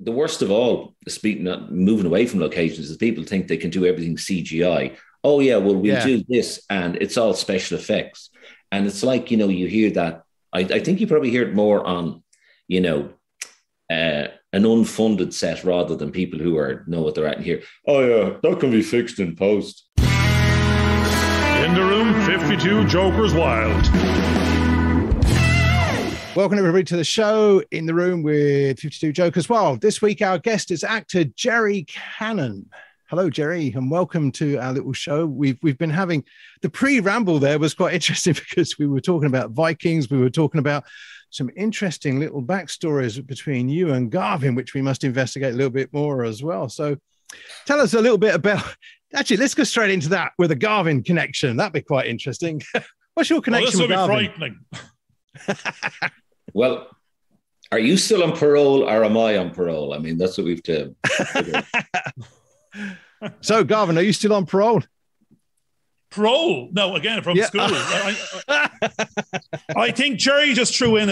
the worst of all, moving away from locations, is people think they can do everything CGI. Oh yeah, well we'll do this, and it's all special effects. And it's like, you hear that. I think you probably hear it more on, an unfunded set rather than people who know what they're at and hear, oh yeah, that can be fixed in post. In the room, 52 Jokers Wild. Welcome everybody to the show, In the Room with 52 Jokers Wild. This week our guest is actor Gerry Cannon. Hello, Gerry, and welcome to our little show. We've been having the pre-ramble there was quite interesting because we were talking about Vikings. We were talking about some interesting little backstories between you and Garvin, which we must investigate a little bit more as well. So tell us a little bit about, actually, let's go straight into that with a Garvin connection. That'd be quite interesting. What's your connection with Garvin? This will be frightening. Well, are you still on parole or am I on parole? I mean, that's what we've done. So, Garvin, are you still on parole? Parole? No, again, from school. I think Gerry just threw in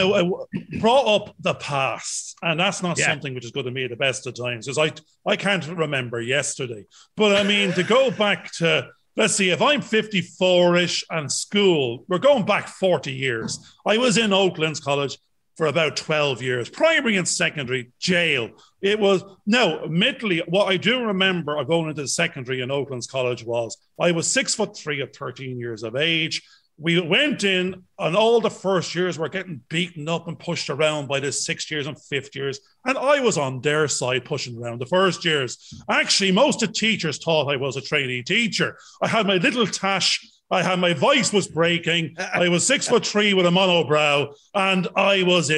brought up the past, and that's not something which is good to me at the best of times, because I can't remember yesterday. But I mean, to go back to, let's see, if I'm 54-ish and school, we're going back 40 years. I was in Oaklands College for about 12 years, primary and secondary, jail. It was, admittedly, what I do remember of going into secondary in Oaklands College was I was 6'3" at 13 years of age. We went in, and all the first years were getting beaten up and pushed around by the 6th years and 5th years. And I was on their side pushing around the first years. Actually, most of the teachers thought I was a trainee teacher. I had my little tash. My voice was breaking. I was 6'3" with a monobrow, and I was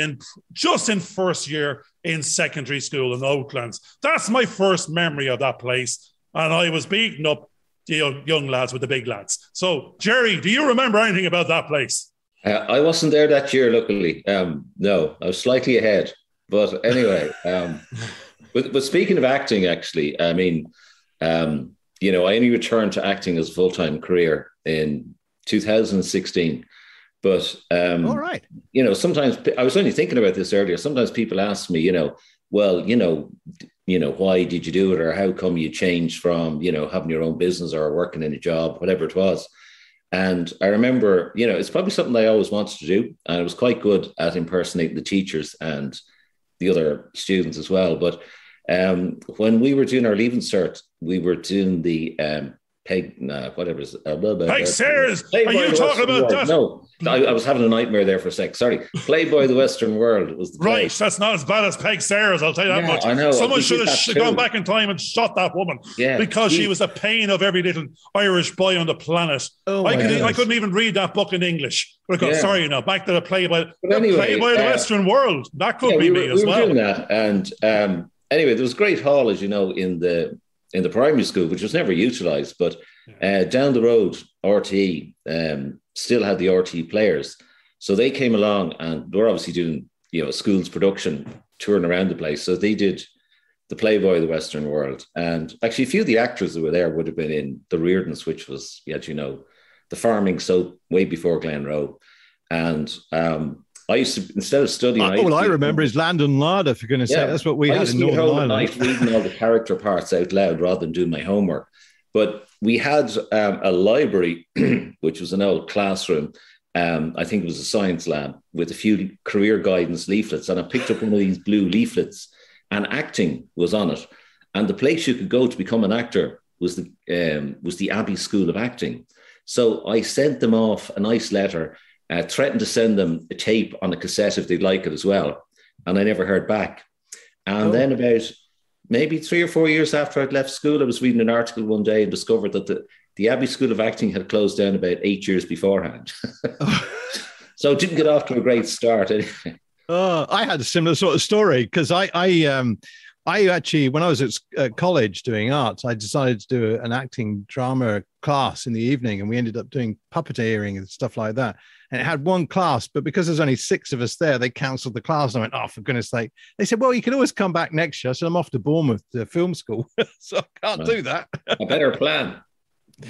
just in first year in secondary school in Oaklands. That's my first memory of that place. And I was beating up the young lads with the big lads. So, Gerry, do you remember anything about that place? I wasn't there that year, luckily. No, I was slightly ahead. But anyway, but speaking of acting, actually, I mean, I only returned to acting as a full-time career in 2016. But, all right. Sometimes I was only thinking about this earlier. Sometimes people ask me, why did you do it? Or how come you changed from, having your own business or working in a job, whatever it was. And I remember, it's probably something I always wanted to do. And I was quite good at impersonating the teachers and the other students as well. But when we were doing our Leaving Cert, we were doing the Peg Sayers. Are you talking about that? No, I was having a nightmare there for a sec. Sorry. Playboy the Western World was the play. Right, that's not as bad as Peg Sayers, I'll tell you that much. I know. Someone should have gone back in time and shot that woman because she was a pain of every little Irish boy on the planet. Oh, I couldn't even read that book in English. Sorry, back to the Playboy. Playboy the Western World. That could be me as well. We were doing that. And anyway, there was great hall, as you know, in the primary school, which was never utilised, but down the road, RTE still had the RTE players. So they came along and they were obviously doing, a school's production, touring around the place. So they did the Playboy of the Western World. And actually, a few of the actors that were there would have been in the Reardons, which was, the farming soap way before Glenroe. And I used to, instead of studying... all I remember is Land and Larder, for goodness sake. That's what we had in Northern Ireland. I used to reading all the character parts out loud rather than doing my homework. But we had a library, which was an old classroom. I think it was a science lab with a few career guidance leaflets. And I picked up one of these blue leaflets and acting was on it. And the place you could go to become an actor was the Abbey School of Acting. So I sent them off a nice letter, threatened to send them a tape on a cassette if they'd like it as well. And I never heard back. And then about maybe 3 or 4 years after I'd left school, I was reading an article one day and discovered that the Abbey School of Acting had closed down about 8 years beforehand. So it didn't get off to a great start anyway. I had a similar sort of story because I actually, when I was at college doing arts, I decided to do an acting drama class in the evening, and we ended up doing puppeteering and stuff like that. And it had one class, but because there's only 6 of us there, they cancelled the class. And I went, oh, for goodness sake. They said, well, you can always come back next year. So I'm off to Bournemouth to film school. So I can't do that. A better plan.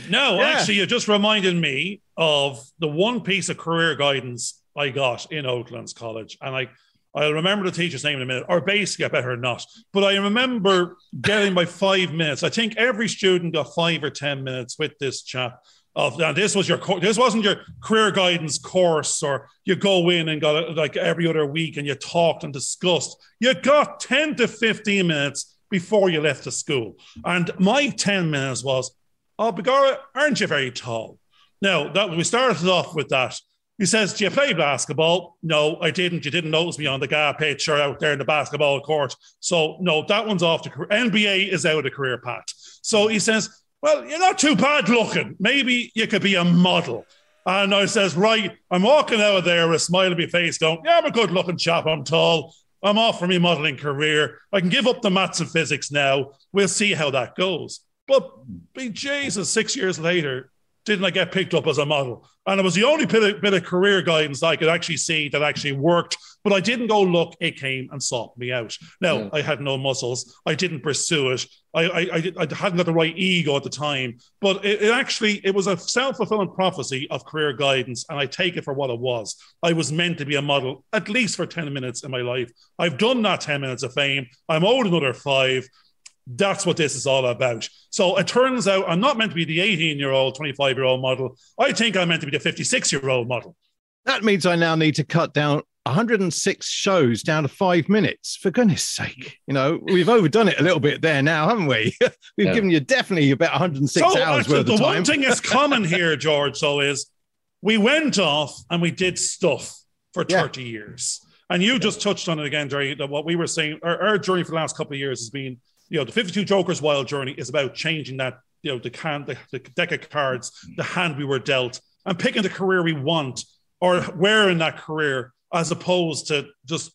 No, actually, you just reminded me of the one piece of career guidance I got in Oaklands College. And I'll remember the teacher's name in a minute, or basically, I better not. But I remember getting my 5 minutes. I think every student got 5 or 10 minutes with this chap. This wasn't your career guidance course, or you go in and got it like every other week and you talked and discussed. You got 10 to 15 minutes before you left the school. And my 10 minutes was, "Oh, Begorra, aren't you very tall?" Now, we started off with that. He says, "Do you play basketball?" "No, I didn't. You didn't notice me on the GA pitch or out there in the basketball court. So, no, that one's off the NBA is out of the career path." So he says, "Well, you're not too bad looking. Maybe you could be a model." And I says, "Right." I'm walking out of there with a smile on my face going, "Yeah, I'm a good looking chap. I'm tall. I'm off for my modeling career. I can give up the maths and physics now. We'll see how that goes." But Jesus, 6 years later, didn't I get picked up as a model? And it was the only bit of career guidance I could actually see that actually worked. But I didn't go look. It came and sought me out. Now, I had no muscles. I didn't pursue it. I hadn't got the right ego at the time. But it was a self-fulfilling prophecy of career guidance. And I take it for what it was. I was meant to be a model, at least for 10 minutes in my life. I've done that 10 minutes of fame. I'm owed another 5. That's what this is all about. So it turns out I'm not meant to be the 18-year-old, 25-year-old model. I think I'm meant to be the 56-year-old model. That means I now need to cut down 106 shows down to 5 minutes. For goodness sake, we've overdone it a little bit there now, haven't we? We've given you definitely about 106 hours worth of time. The one thing that's common here, George, is we went off and we did stuff for 30 years. And you just touched on it again, Gerry, that what we were saying, our journey for the last couple of years has been, the 52 Jokers Wild journey is about changing that, the deck of cards, the hand we were dealt, and picking the career we want, or where in that career, as opposed to just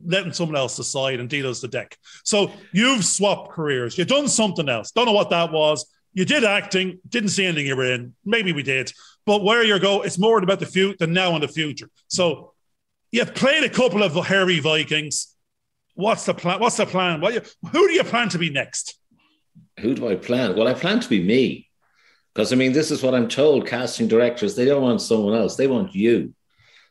letting someone else decide and deal us the deck. So you've swapped careers. You've done something else. Don't know what that was. You did acting, didn't see anything you were in. Maybe we did. But where you go, it's more about the now and the future. So you've played a couple of hairy Vikings. What's the plan? Who do you plan to be next? Who do I plan? Well, I plan to be me. Because, this is what I'm told. Casting directors, they don't want someone else. They want you.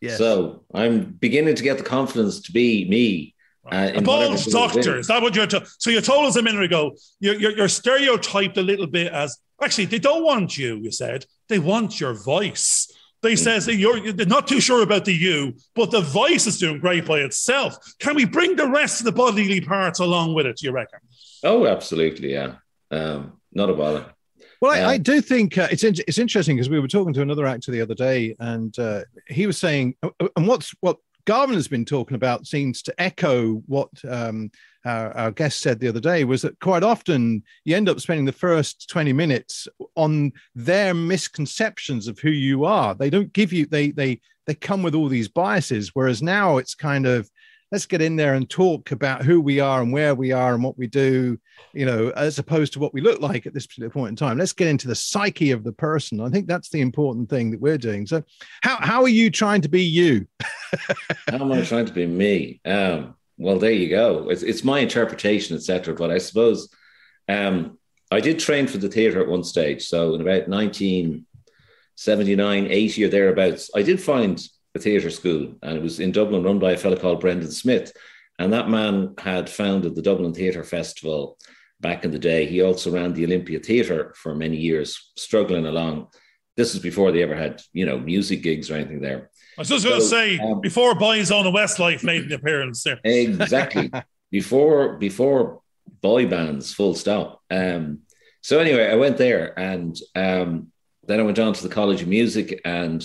Yes. So I'm beginning to get the confidence to be me. A bald doctor. Is that what you're So you told us a minute ago, you're stereotyped a little bit as, actually, they don't want you, you said. They want your voice. They says that they're not too sure about the you, but the voice is doing great by itself. Can we bring the rest of the bodily parts along with it, do you reckon? Oh, absolutely, yeah. Not a bother. Well, I do think it's interesting because we were talking to another actor the other day, and he was saying, and what Garvin has been talking about seems to echo what our guest said the other day, was that quite often you end up spending the first 20 minutes on their misconceptions of who you are. They don't give you, they come with all these biases, whereas now it's kind of, let's get in there and talk about who we are and where we are and what we do, as opposed to what we look like at this particular point in time. Let's get into the psyche of the person. I think that's the important thing that we're doing. So how are you trying to be you? How am I trying to be me? Well, there you go. It's my interpretation, etc. But I suppose I did train for the theatre at one stage. So in about 1979, 80 or thereabouts, I did find a theatre school, and it was in Dublin, run by a fellow called Brendan Smith. And that man had founded the Dublin Theatre Festival back in the day. He also ran the Olympia Theatre for many years, struggling along. This was before they ever had, music gigs or anything there. I was just going to say, before Boys on the Westlife made an appearance there. Exactly. before boy bands, full stop. So anyway, I went there, and then I went on to the College of Music, and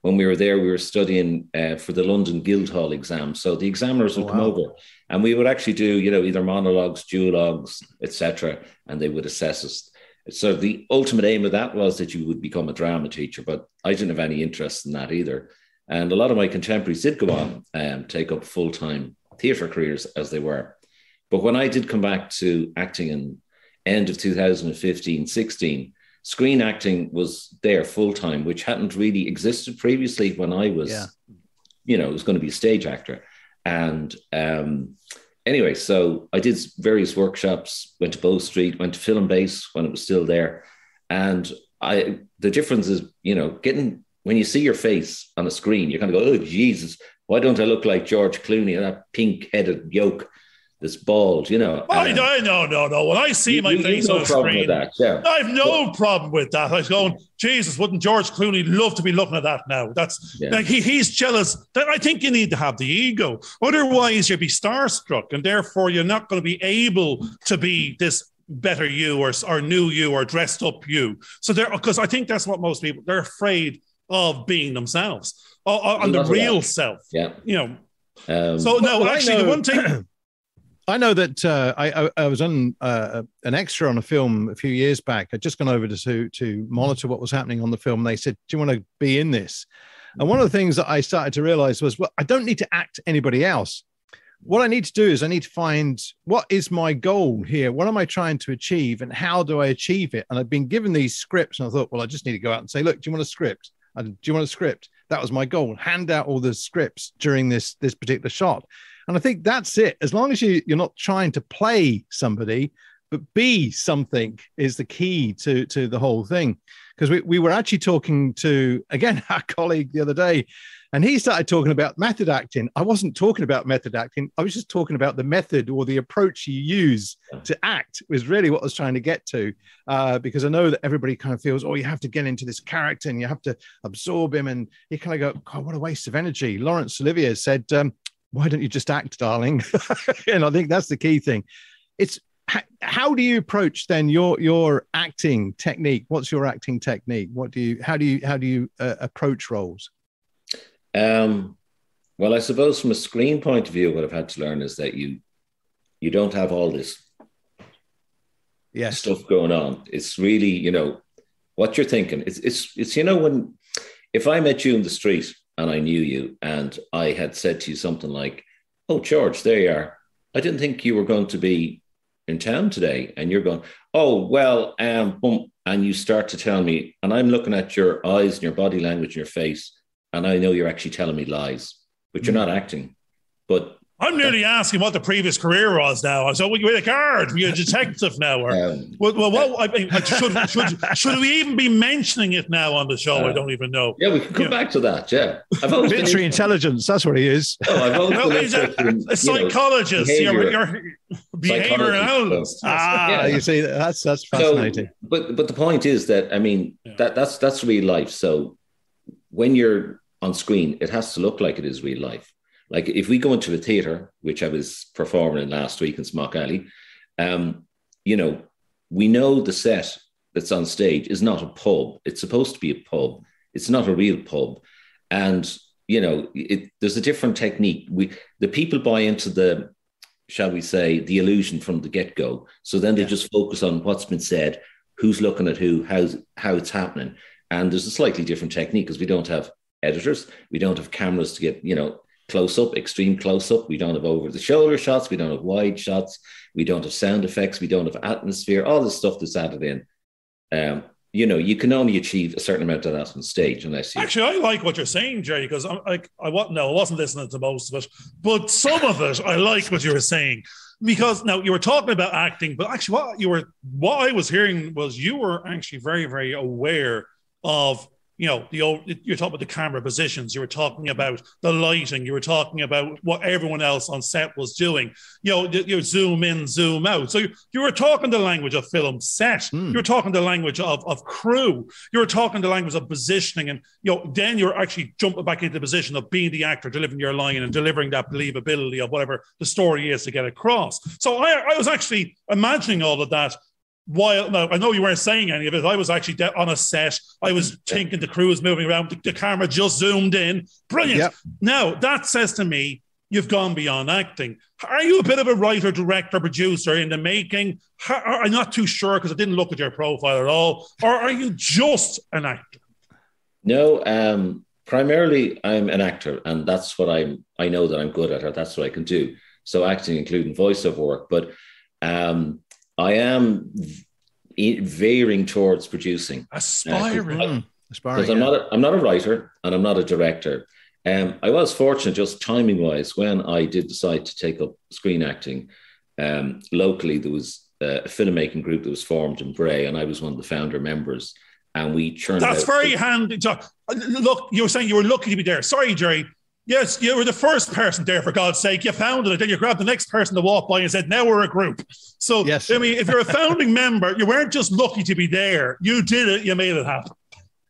when we were there, we were studying for the London Guildhall exam. So the examiners would come over, and we would actually do, either monologues, duologues, etc., and they would assess us. So the ultimate aim of that was that you would become a drama teacher, but I didn't have any interest in that either. And a lot of my contemporaries did go on and take up full-time theatre careers as they were. But when I did come back to acting in end of 2015-16, screen acting was there full-time, which hadn't really existed previously when I was, was going to be a stage actor. And anyway, so I did various workshops, went to Bow Street, went to Film Base when it was still there. And the difference is, when you see your face on a screen, you kind of go, oh, Jesus, Why don't I look like George Clooney and that pink-headed yoke that's bald, you know? No. When I see my face on the screen, I have no problem with that. I was going, Jesus, wouldn't George Clooney love to be looking at that now? Like he's jealous. That I think you need to have the ego. Otherwise, you'll be starstruck, and therefore you're not going to be able to be this better you or new you or dressed up you. So because I think that's what most people, they're afraid of being themselves on the real self. Yeah. You know. The one thing. I know that I was on an extra on a film a few years back. I'd just gone over to monitor what was happening on the film. And they said, do you want to be in this? And one of the things that I started to realize was, well, I don't need to act anybody else. What I need to do is I need to find what is my goal here? What am I trying to achieve? And how do I achieve it? And I've been given these scripts and I thought, well, I just need to go out and say, look, do you want a script? Do you want a script? That was my goal. Hand out all the scripts during this particular shot. And I think that's it. As long as you're not trying to play somebody, but be something is the key to the whole thing. Because we were actually talking to, again, our colleague the other day, and he started talking about method acting. I wasn't talking about method acting. I was just talking about the method or the approach you use to act was really what I was trying to get to. Because I know that everybody kind of feels, oh, you have to get into this character and you have to absorb him. And you kind of go, God, what a waste of energy. Laurence Olivier said, why don't you just act, darling? And I think that's the key thing. It's how do you approach then your acting technique? What's your acting technique? How do you approach roles? Well, I suppose from a screen point of view, what I've had to learn is that you don't have all this stuff going on. It's really, you know, what you're thinking. It's you know, if I met you in the street and I knew you and I had said to you something like, oh, George, there you are. I didn't think you were going to be in town today. And you're going, oh, well, boom. And you start to tell me, and I'm looking at your eyes and your body language and your face, and I know you're actually telling me lies, but you're not acting. But I'm nearly asking what the previous career was now. So you're a guard, you're a detective now. Or, should we even be mentioning it now on the show? I don't even know. Yeah, we can come back to that. Yeah, military intelligence. That's what he is. He's a psychologist. Your behavior analyst. You see, that's fascinating. So, but the point is that, I mean, that's real life. So when you're on screen, it has to look like it is real life. Like if we go into a theater, which I was performing in last week in Smock Alley, you know, we know the set that's on stage is not a pub. It's supposed to be a pub. It's not a real pub. And, you know, there's a different technique. The people buy into the, shall we say, the illusion from the get-go. So then they just focus on what's been said, who's looking at who, how it's happening. And there's a slightly different technique because we don't have editors. We don't have cameras to get, you know, close up, extreme close up. We don't have over the shoulder shots. We don't have wide shots. We don't have sound effects. We don't have atmosphere, all the stuff that's added in. You know, you can only achieve a certain amount of that on stage unless you... Actually, I like what you're saying, Gerry, because I wasn't listening to most of it, but some of it, I like what you were saying. Because now you were talking about acting, but actually what I was hearing was you were actually very, very aware of, you know, you're talking about the camera positions, you were talking about the lighting, you were talking about what everyone else on set was doing. You know, you zoom in, zoom out. So you were talking the language of film set. You were talking the language of crew. You were talking the language of positioning. And, you know, then you're actually jumping back into the position of being the actor, delivering your line and delivering that believability of whatever the story is to get across. So I was actually imagining all of that. Now, I know you weren't saying any of it. I was actually on a set. I was thinking the crew was moving around. The camera just zoomed in. Brilliant. Yep. Now, that says to me, you've gone beyond acting. Are you a bit of a writer, director, producer in the making? I'm not too sure because I didn't look at your profile at all. Or are you just an actor? No, primarily I'm an actor, and that's what I know that I'm good at, or that's what I can do. So acting, including voiceover work. But I am veering towards producing. Aspiring. Because I'm not a writer and I'm not a director. I was fortunate, just timing-wise, when I did decide to take up screen acting. Locally, there was a filmmaking group that was formed in Bray, and I was one of the founder members. And we churned That's very handy. Look, you were saying you were lucky to be there. Sorry, Gerry. Yes, you were the first person there, for God's sake. You founded it. Then you grabbed the next person to walk by and said, now we're a group. So, yes. I mean, if you're a founding member, you weren't just lucky to be there. You did it. You made it happen.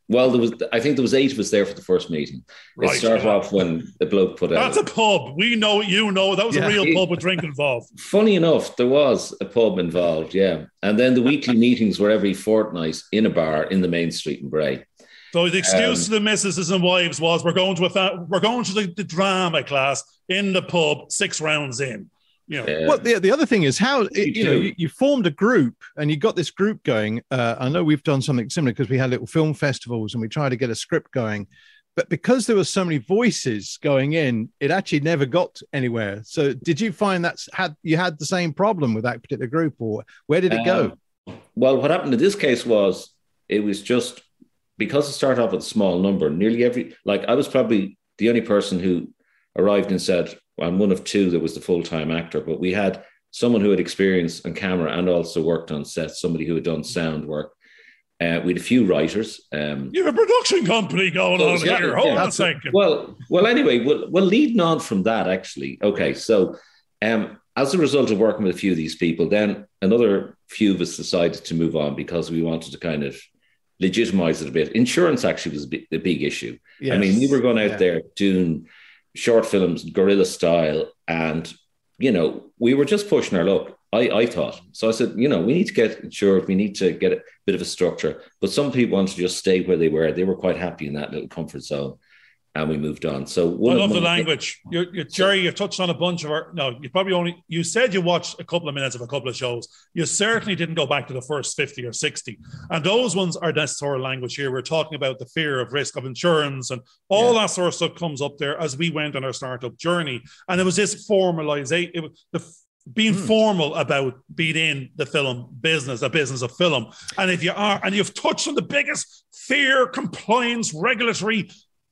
Well, I think there was 8 of us there for the first meeting. Right. It started off when the bloke put out. That's a pub. We know it, you know. That was a real pub with drink involved. Funny enough, there was a pub involved, yeah. And then the weekly meetings were every fortnight in a bar in the main street in Bray. So the excuse to the missuses and wives was we're going to the drama class in the pub 6 rounds in. You know. Well, the other thing is how you formed a group and you got this group going. I know we've done something similar because we had little film festivals and we tried to get a script going, but because there were so many voices going in, it actually never got anywhere. So did you find you had the same problem with that particular group, or where did it go? Well, what happened in this case was it was just because it started off with a small number. Nearly I was probably the only person who arrived and said, I'm one of 2 that was the full-time actor, but we had someone who had experience on camera and also worked on set, somebody who had done sound work. We had a few writers. You have a production company going on here. Hold on a second. Well, anyway, well, leading on from that, actually. Okay, so as a result of working with a few of these people, then another few of us decided to move on because we wanted to kind of legitimize it a bit. Insurance actually was a big issue. Yes. I mean, we were going out there doing short films, guerrilla style, and we were just pushing our luck. I thought so. I said, we need to get insured. We need to get a bit of a structure. But some people wanted to just stay where they were. They were quite happy in that little comfort zone, and we moved on. So I love the language. Gerry, you've touched on a bunch of our. No, you said you watched a couple of minutes of a couple of shows. You certainly didn't go back to the first 50 or 60, and those ones are that sort of language here. We're talking about the fear of risk of insurance and all that sort of stuff comes up there as we went on our startup journey. And it was this formalization. It was being formal about being in the film business, the business of film. And if you are, and you've touched on the biggest fear, compliance, regulatory.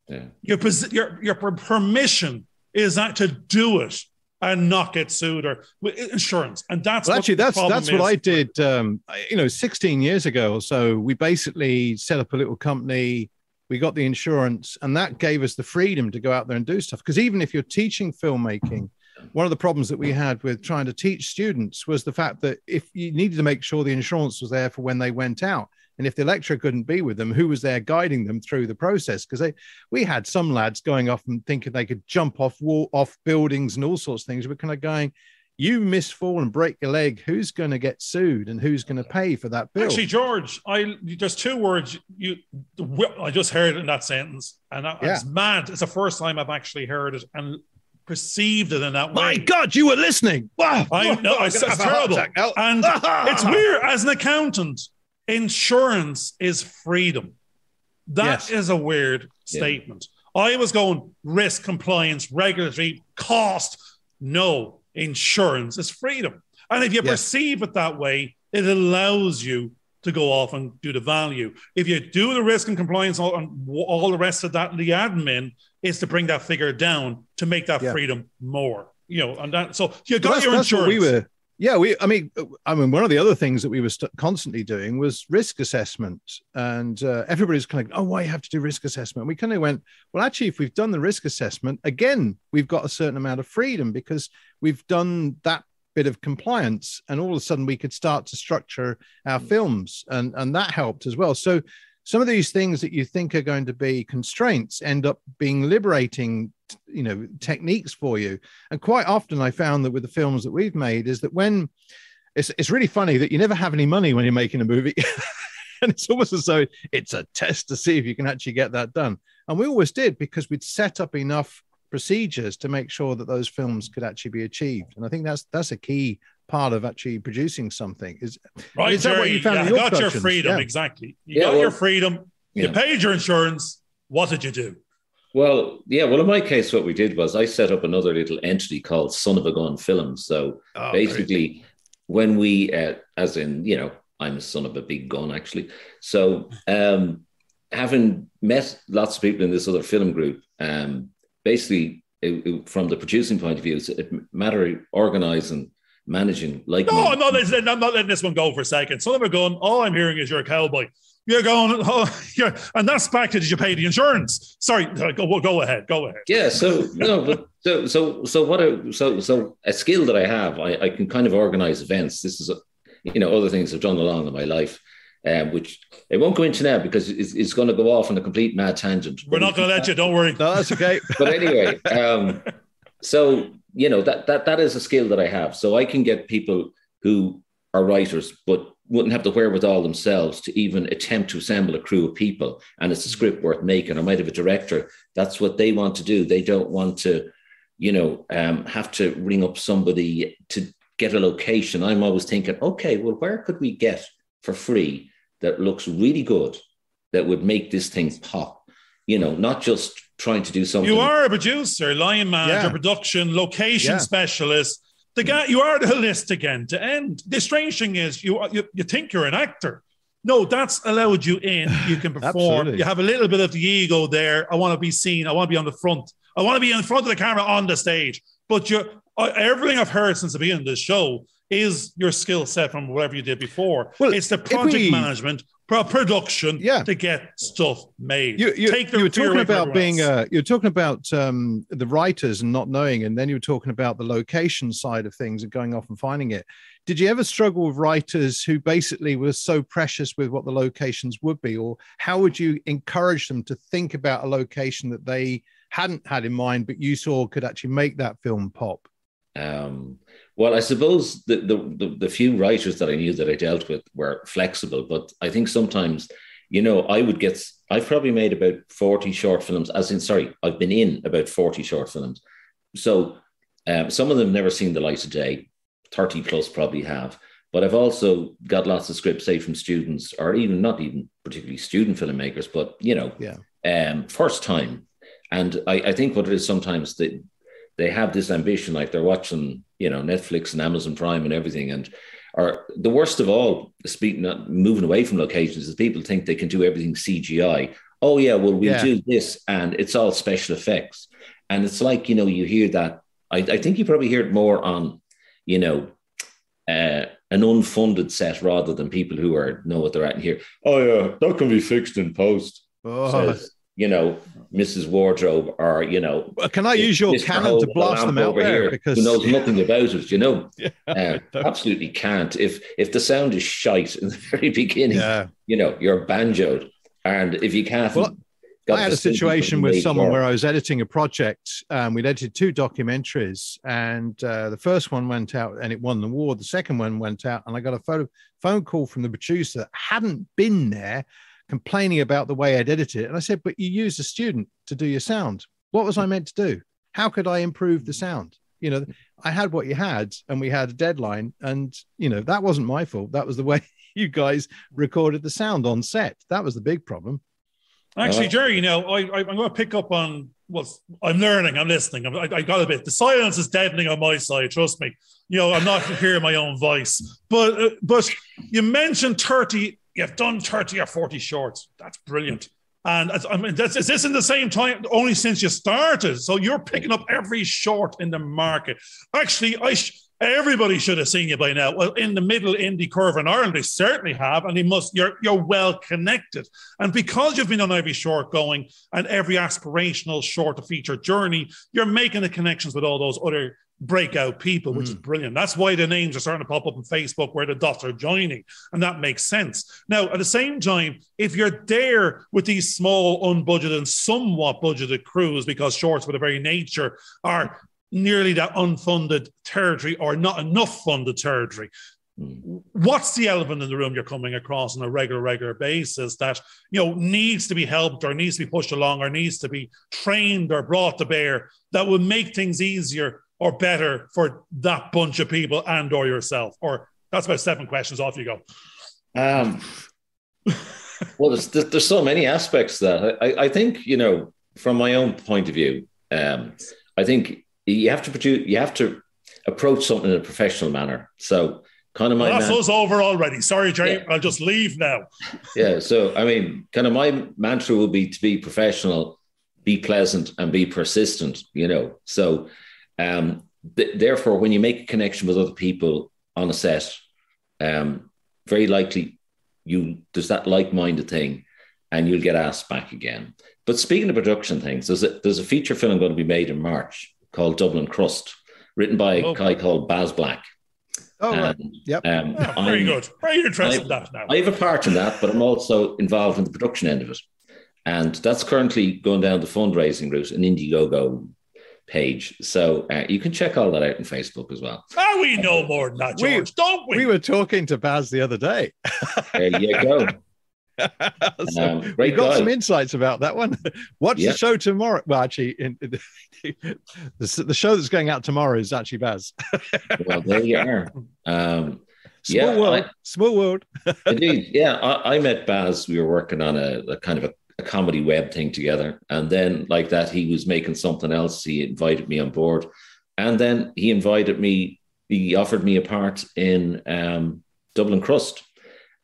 Yeah. Your permission is that to do it and not get sued or insurance, and that's what I did. 16 years ago or so, we basically set up a little company. We got the insurance, and that gave us the freedom to go out there and do stuff. Because even if you're teaching filmmaking, one of the problems that we had with trying to teach students was the fact that if you needed to make sure the insurance was there for when they went out. And if the lecturer couldn't be with them, who was there guiding them through the process? Because we had some lads going off and thinking they could jump off buildings and all sorts of things. We're kind of going, you misfall and break your leg, who's going to get sued and who's going to pay for that bill? Actually, George, there's 2 words I just heard in that sentence, and it's mad. It's the first time I've actually heard it and perceived it in that way. My God, you were listening. Wow. I know, it's terrible. And it's weird. As an accountant, insurance is freedom. That is a weird statement. I was going risk, compliance, regulatory, cost. No, insurance is freedom. And if you perceive it that way, it allows you to go off and do the value. If you do the risk and compliance and all the rest of that, the admin is to bring that figure down to make that freedom more. And that. So you got your insurance. I mean, one of the other things that we were constantly doing was risk assessment, and everybody's kind of, why you have to do risk assessment? And we kind of went, well, actually, if we've done the risk assessment, again, we've got a certain amount of freedom because we've done that bit of compliance, and all of a sudden we could start to structure our films, and that helped as well. So some of these things that you think are going to be constraints end up being liberating techniques for you. And quite often I found that with the films that we've made is that when it's really funny that you never have any money when you're making a movie. And it's almost as though it's a test to see if you can actually get that done. And we always did, because we'd set up enough procedures to make sure that those films could actually be achieved. And I think that's a key part of actually producing something. Is that Gerry, what you found? You got your freedom, exactly. You got your freedom. You paid your insurance. What did you do? Well, in my case, what we did was I set up another little entity called Son of a Gun Films. So basically, when we, as in, I'm a son of a big gun, actually. So having met lots of people in this other film group, basically, from the producing point of view, it's a matter of organising, managing. I'm not letting this one go for a second. Son of a gun, all I'm hearing is you're a cowboy. You're going, and that's back to, did you pay the insurance? Sorry, go ahead. Yeah. So a skill that I have, I can kind of organize events. This is, other things I've done along in my life, which I won't go into now because it's going to go off on a complete mad tangent. We're not going to let you. Don't worry. No, that's okay. But anyway, so that is a skill that I have. So I can get people who are writers, but wouldn't have the wherewithal themselves to even attempt to assemble a crew of people, and it's a script worth making. I might have a director. That's what they want to do. They don't want to, have to ring up somebody to get a location. I'm always thinking, okay, well, where could we get for free that looks really good, that would make this thing pop? Not just trying to do something. You are a producer, line manager, production, location specialist. The guy, you are the holistic end to end. The strange thing is, you think you're an actor. No, that's allowed you in. You can perform. You have a little bit of the ego there. I want to be seen. I want to be on the front. I want to be in front of the camera on the stage. But everything I've heard since the beginning of this show is your skill set from whatever you did before. Well, it's the project management, production to get stuff made. You were talking about the writers and not knowing, and then you were talking about the location side of things and going off and finding it. Did you ever struggle with writers who basically were so precious with what the locations would be, or how would you encourage them to think about a location that they hadn't had in mind, but you saw could actually make that film pop? Well, I suppose the few writers that I knew that I dealt with were flexible, but I think sometimes, I've probably made about 40 short films, I've been in about 40 short films. So some of them never seen the light of day, 30 plus probably have, but I've also got lots of scripts, say from students, or even not even particularly student filmmakers, but, first time. And I think what it is sometimes that they have this ambition, like they're watching, Netflix and Amazon Prime and everything. Or the worst of all, moving away from locations, is people think they can do everything CGI. Oh yeah, well, we'll do this, and it's all special effects. And it's like, you hear that. I think you probably hear it more on, an unfunded set rather than people who know what they're at and hear, oh yeah, that can be fixed in post. Says, Mrs. Wardrobe, or can I use your cannon to blast them out there? Because who knows nothing about it, absolutely can't. If the sound is shite in the very beginning, you're banjoed, and if you can't. Well, I had a situation with someone where I was editing a project. We'd edited 2 documentaries, and the first one went out and it won the award. The second one went out, and I got a phone call from the producer that hadn't been there, complaining about the way I'd edited it. And I said, but you used a student to do your sound. What was I meant to do? How could I improve the sound? I had what you had, and we had a deadline, and, that wasn't my fault. That was the way you guys recorded the sound on set. That was the big problem. Actually, Gerry, I'm going to pick up on I'm learning, I'm listening. I got a bit. The silence is deadening on my side, trust me. I'm not hearing my own voice. But you mentioned 30. You've done 30 or 40 shorts. That's brilliant. And is this in the same time, only since you started? So you're picking up every short in the market. Actually, everybody should have seen you by now. Well, in the middle indie curve in Ireland, they certainly have, and you're well connected. And because you've been on every short going and every aspirational short to feature journey, you're making the connections with all those other breakout people, which is brilliant. That's why the names are starting to pop up on Facebook where the dots are joining, and that makes sense. Now, at the same time, if you're there with these small, unbudgeted and somewhat budgeted crews, because shorts by their very nature are nearly that unfunded territory or not enough funded territory, what's the elephant in the room you're coming across on a regular basis that needs to be helped or needs to be pushed along or needs to be trained or brought to bear that will make things easier or better for that bunch of people and or yourself? Or that's about 7 questions. Off you go. Well, there's so many aspects that I think, from my own point of view, I think you have to approach something in a professional manner. So kind of that's us over already. Sorry, Gerry, yeah. I'll just leave now. Yeah. So, kind of my mantra will be to be professional, be pleasant, and be persistent, So, therefore, when you make a connection with other people on a set, very likely there's that like-minded thing, and you'll get asked back again. But speaking of production things, there's a feature film going to be made in March called Dublin Crust, written by a guy called Baz Black. Oh, right. Yep. Very good. Very interested in that now. I have a part in that, but I'm also involved in the production end of it. And that's currently going down the fundraising route, an Indiegogo page. So you can check all that out on Facebook as well. Oh, we know more than that, George, don't we? We were talking to Baz the other day. There you go. We got some insights about that one. Watch the show tomorrow. Well, actually, the show that's going out tomorrow is actually Baz. Well, there you are. Small world. Indeed, yeah. I met Baz. We were working on a kind of a comedy web thing together, and then like that, he was making something else. He invited me on board, and then he invited me. He offered me a part in Dublin Crust.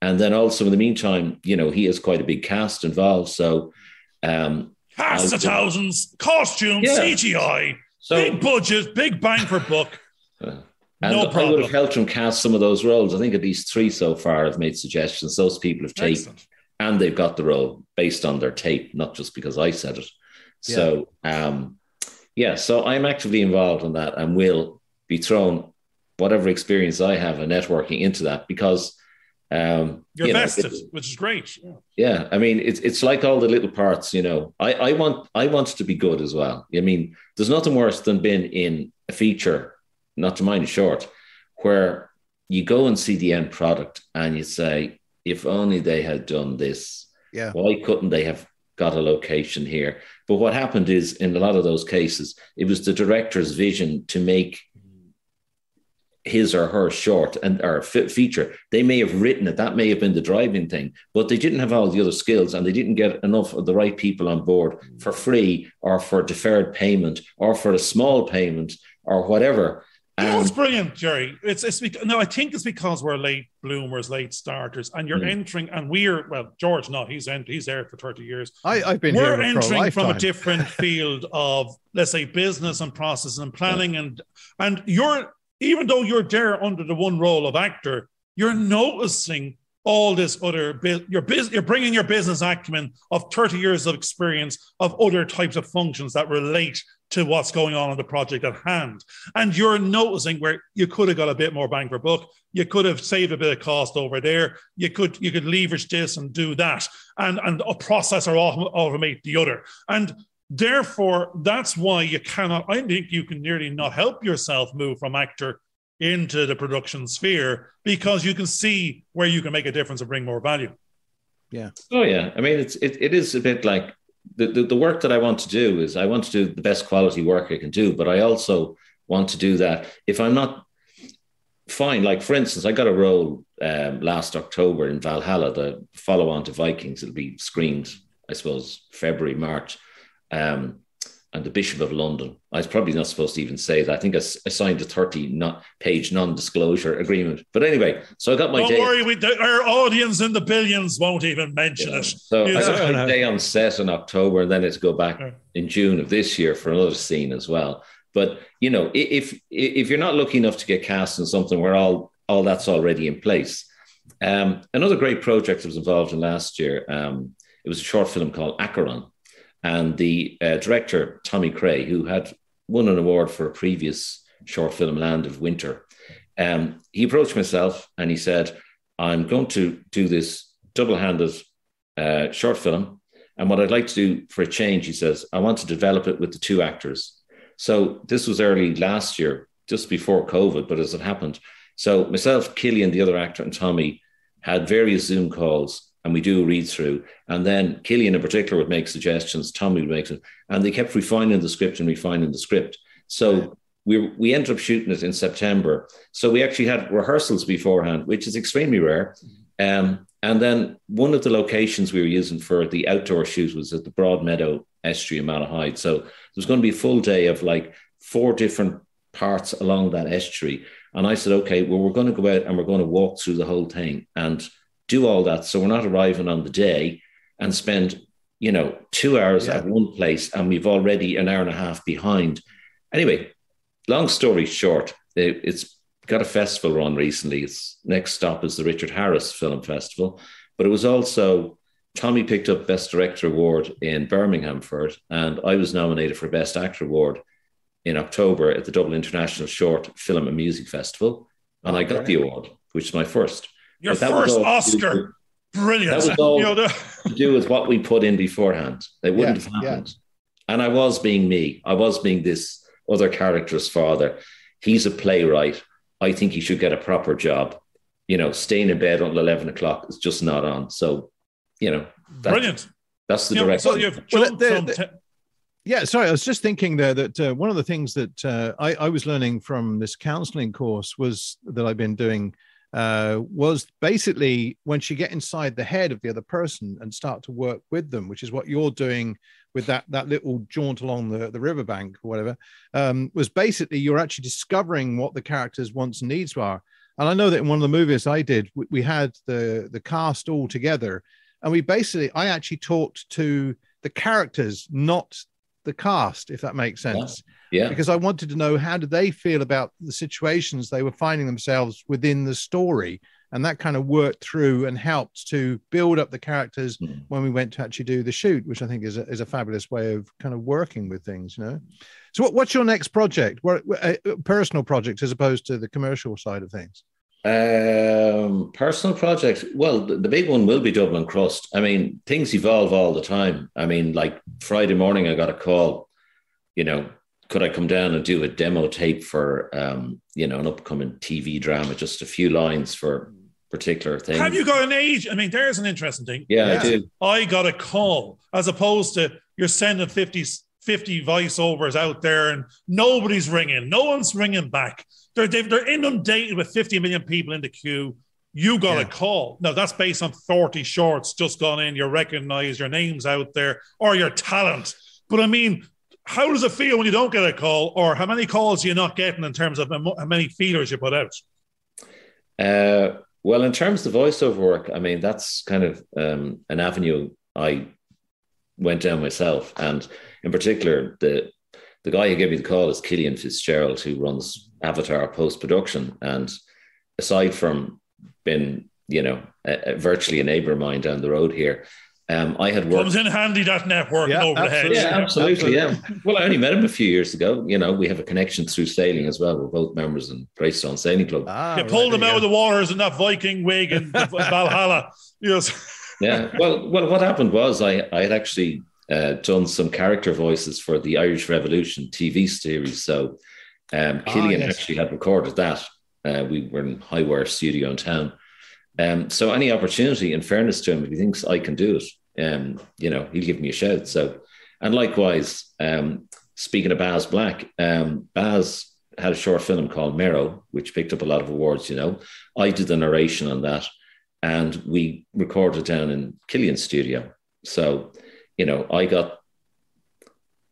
And then also in the meantime, he has quite a big cast involved. So cast of thousands, costumes, CGI, big budget, big bang for buck. No problem. I would have helped him cast some of those roles. I think at least 3 so far have made suggestions. Those people have taken, and they've got the role based on their tape, not just because I said it. So, so I'm actively involved in that, and will be thrown whatever experience I have in networking into that, because you're vested, which is great. Yeah, I mean, it's like all the little parts. I want to be good as well. I mean, there's nothing worse than being in a feature, not to mind a short, where you go and see the end product and you say, if only they had done this. Yeah, why couldn't they have got a location here? But what happened is, in a lot of those cases, it was the director's vision to make his or her short or feature. They may have written it. That may have been the driving thing, but they didn't have all the other skills, and they didn't get enough of the right people on board for free, or for deferred payment, or for a small payment, or whatever. It's brilliant, Gerry. I think it's because we're late bloomers, late starters, and you're entering, and George not. He's there for 30 years. I've been We're here entering from a different field of, let's say, business and process and planning, and you're, even though you're there under the one role of actor, you're noticing all this other you're bringing your business acumen of 30 years of experience of other types of functions that relate to what's going on in the project at hand. And you're noticing where you could have got a bit more bang for buck. You could have saved a bit of cost over there. You could leverage this and do that, and a process or automate the other. And therefore, that's why I think you can nearly not help yourself move from actor into the production sphere, because you can see where you can make a difference and bring more value. Yeah. Oh, yeah. I mean, it is a bit like the work that I want to do is, I want to do the best quality work I can do, but I also want to do that if I'm not fine. Like, for instance, I got a role last October in Valhalla, the follow-on to Vikings. It'll be screened, I suppose, February, March. And the Bishop of London. I was probably not supposed to even say that. I think I signed a 30-page non-disclosure agreement. But anyway, so I got my day. Don't worry, our audience in the billions won't even mention it. So I got my day on set in October, and then it's go back in June of this year for another scene as well. But, if you're not lucky enough to get cast in something where all that's already in place. Another great project I was involved in last year, it was a short film called Acheron. And the director, Tommy Cray, who had won an award for a previous short film, Land of Winter, he approached myself and he said, I'm going to do this double-handed short film. And what I'd like to do for a change, he says, I want to develop it with the 2 actors. So this was early last year, just before COVID, but as it happened. So myself, Killian, the other actor, and Tommy had various Zoom calls, and we do a read through. And then Killian in particular would make suggestions, Tommy would make them, and they kept refining the script. So we ended up shooting it in September. So we actually had rehearsals beforehand, which is extremely rare. And then one of the locations we were using for the outdoor shoot was at the Broadmeadow Estuary in Malahide. So there was going to be a full day of like 4 different parts along that estuary. And I said, okay, well, we're going to go out and we're going to walk through the whole thing and do all that. So we're not arriving on the day and spend, 2 hours at one place, and we've already an hour and a half behind. Anyway, long story short, it's got a festival run recently. Its next stop is the Richard Harris Film Festival. But it was also, Tommy picked up Best Director Award in Birmingham for it, and I was nominated for Best Actor Award in October at the Dublin International Short Film and Music Festival, and I got the award, which is my first. Your first Oscar. Brilliant. That was all to do with what we put in beforehand. It wouldn't have happened. And I was being me. I was being this other character's father. He's a playwright. I think he should get a proper job. Staying in bed until 11 o'clock is just not on. So, brilliant. That's the direction. So you've jumped sorry. I was just thinking there that one of the things that I was learning from this counseling course that I've been doing was basically once you get inside the head of the other person and start to work with them, which is what you're doing with that little jaunt along the riverbank or whatever, was basically you're actually discovering what the character's wants and needs are. And I know that in one of the movies I did, we had the cast all together, and I actually talked to the characters, not the cast, if that makes sense. Yeah. Because I wanted to know, how did they feel about the situations they were finding themselves within the story? And that kind of worked through and helped to build up the characters when we went to actually do the shoot, which I think is a fabulous way of kind of working with things, So what's your next project? What personal project as opposed to the commercial side of things? Personal project. Well, the big one will be Dublin Crust. I mean, things evolve all the time. I mean, like Friday morning, I got a call, could I come down and do a demo tape for, an upcoming TV drama, just a few lines for particular things. Have you got an age? I mean, there's an interesting thing. Yeah, I do. I got a call as opposed to you're sending 50 voiceovers out there and nobody's ringing. No one's ringing back. They're inundated with 50 million people in the queue. You got a call. Now, that's based on 30 shorts just gone in. You're recognized, your name's out there, or your talent. But I mean, how does it feel when you don't get a call, or how many calls are you not getting in terms of how many feelers you put out? Well, in terms of voiceover work, I mean, that's kind of an avenue I went down myself. And in particular, the guy who gave me the call is Cillian Fitzgerald, who runs Avatar post-production. And aside from being, virtually a neighbour of mine down the road here, I had worked... Comes in handy, that network over the hedge. Yeah, absolutely, yeah. Well, I only met him a few years ago. We have a connection through sailing as well. We're both members in Greystone Sailing Club. You pulled him out of the waters in that Viking wig in Valhalla. Yes. Yeah. Well, what happened was I had actually done some character voices for the Irish Revolution TV series. So Cillian actually had recorded that. We were in Highwire Studio in town. So any opportunity, in fairness to him, if he thinks I can do it, he'll give me a shout. So, and likewise, speaking of Baz Black, Baz had a short film called Mero, which picked up a lot of awards. I did the narration on that, and we recorded down in Cillian's studio. So, I got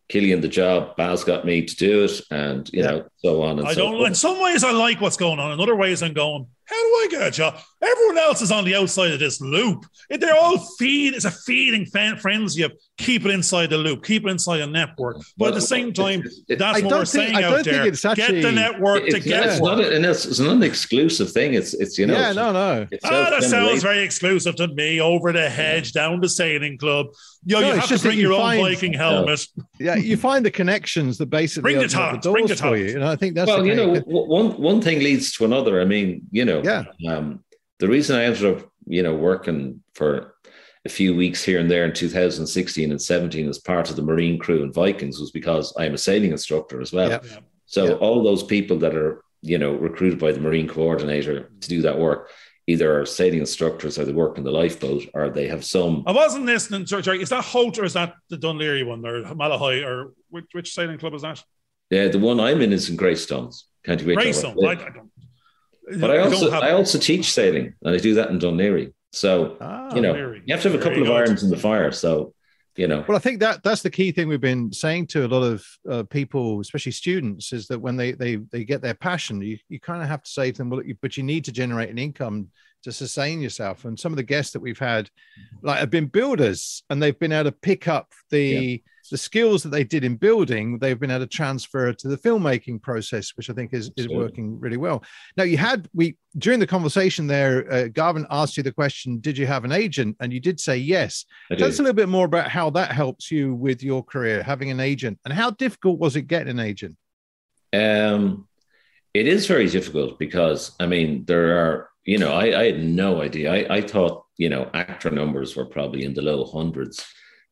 Cillian the job, Baz got me to do it, and so on and so forth. In some ways I like what's going on. In other ways I'm going, how do I get a job? Everyone else is on the outside of this loop. They're all it's a feeding frenzy of keep it inside the loop, keep it inside a network. But at the same time, that's what we're saying out there. Get the network to get work. It's not an exclusive thing. It's no. That sounds very exclusive to me. Over the hedge, down the sailing club. You have to bring your own Viking helmet. Yeah, you find the connections that basically bring the talent. Bring the talent. For you. And I think that's one thing leads to another. I mean, the reason I ended up, working for a few weeks here and there in 2016 and 17 as part of the Marine crew in Vikings was because I'm a sailing instructor as well. Yeah. So all those people that are, recruited by the Marine coordinator to do that work, either are sailing instructors or they work in the lifeboat or they have some... I wasn't listening. Sorry, is that Holt or is that the Dunleary one or Malahide or which sailing club is that? Yeah, the one I'm in is in Greystones. County Wicklow. Greystone. But I also teach sailing, and I do that in Dunleary. So, you have to have a couple of irons in the fire. So, Well, I think that's the key thing we've been saying to a lot of people, especially students, is that when they get their passion, you kind of have to say to them, well, but you need to generate an income to sustain yourself. And some of the guests that we've had have been builders, and they've been able to pick up the the skills that they did in building, they've been able to transfer to the filmmaking process, which I think is working really well. Now, during the conversation there, Garvin asked you the question, did you have an agent? And you did say yes. Tell us a little bit more about how that helps you with your career, having an agent, and how difficult was it getting an agent? It is very difficult because, I mean, there are, I had no idea. I thought, actor numbers were probably in the low hundreds,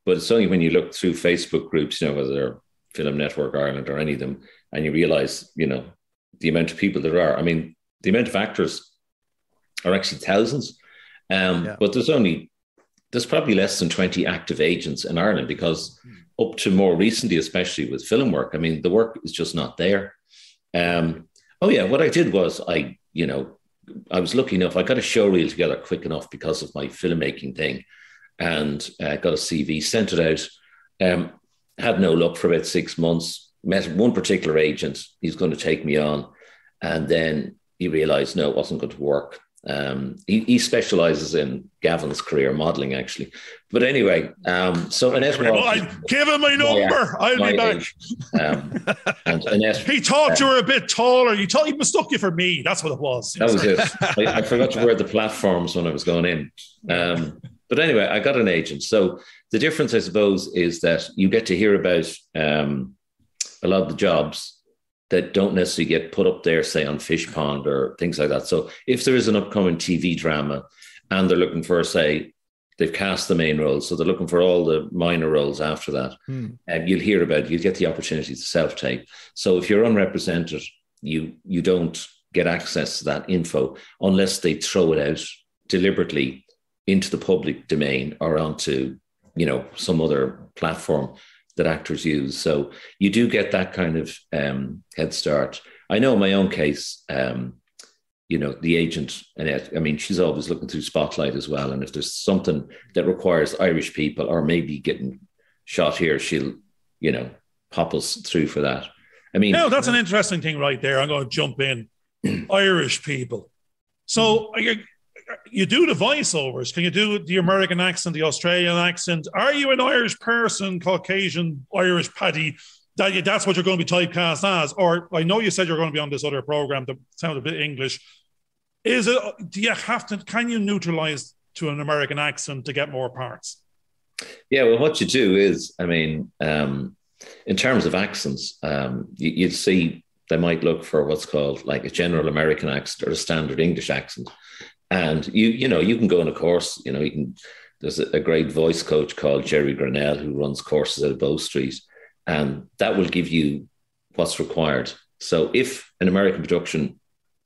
but it's only when you look through Facebook groups, whether they're Film Network Ireland or any of them, and you realize, the amount of people there are. I mean, the amount of actors are actually thousands, but there's probably less than 20 active agents in Ireland, because up to more recently, especially with film work, I mean, the work is just not there. What I did was I was lucky enough. I got a show reel together quick enough because of my filmmaking thing, and got a CV, sent it out. Had no luck for about 6 months. Met one particular agent. He's going to take me on, and then he realised no, it wasn't going to work. He specialises in Gavin's career, modelling, actually. But anyway, so Annette, give him my number. I'll be back. And Annette, he thought you were a bit taller. He mistook you for me. That's what it was. That was it. I forgot to wear the platforms when I was going in. But anyway, I got an agent. So the difference, I suppose, is that you get to hear about a lot of the jobs that don't necessarily get put up there, say, on Fish Pond or things like that. So if there is an upcoming TV drama and they're looking for, say, they've cast the main roles, so they're looking for all the minor roles after that, you'll hear about it. You'll get the opportunity to self-tape. So if you're unrepresented, you don't get access to that info unless they throw it out deliberately into the public domain or onto, some other platform that actors use. So you do get that kind of head start. I know in my own case, the agent, Annette, I mean, she's always looking through Spotlight as well. And if there's something that requires Irish people or maybe getting shot here, she'll, pop us through for that. I mean, that's an interesting thing right there. I'm going to jump in. Irish people. So you do the voiceovers. Can you do the American accent, the Australian accent? Are you an Irish person, Caucasian, Irish Paddy? That's what you're going to be typecast as? Or I know you said you're going to be on this other program that sounds a bit English. Can you neutralize to an American accent to get more parts? Yeah, well, what you do is, I mean, in terms of accents, you'd see they might look for what's called like a general American accent or a standard English accent. And you can go on a course, there's a great voice coach called Gerry who runs courses out of Bow Street, and that will give you what's required. So if an American production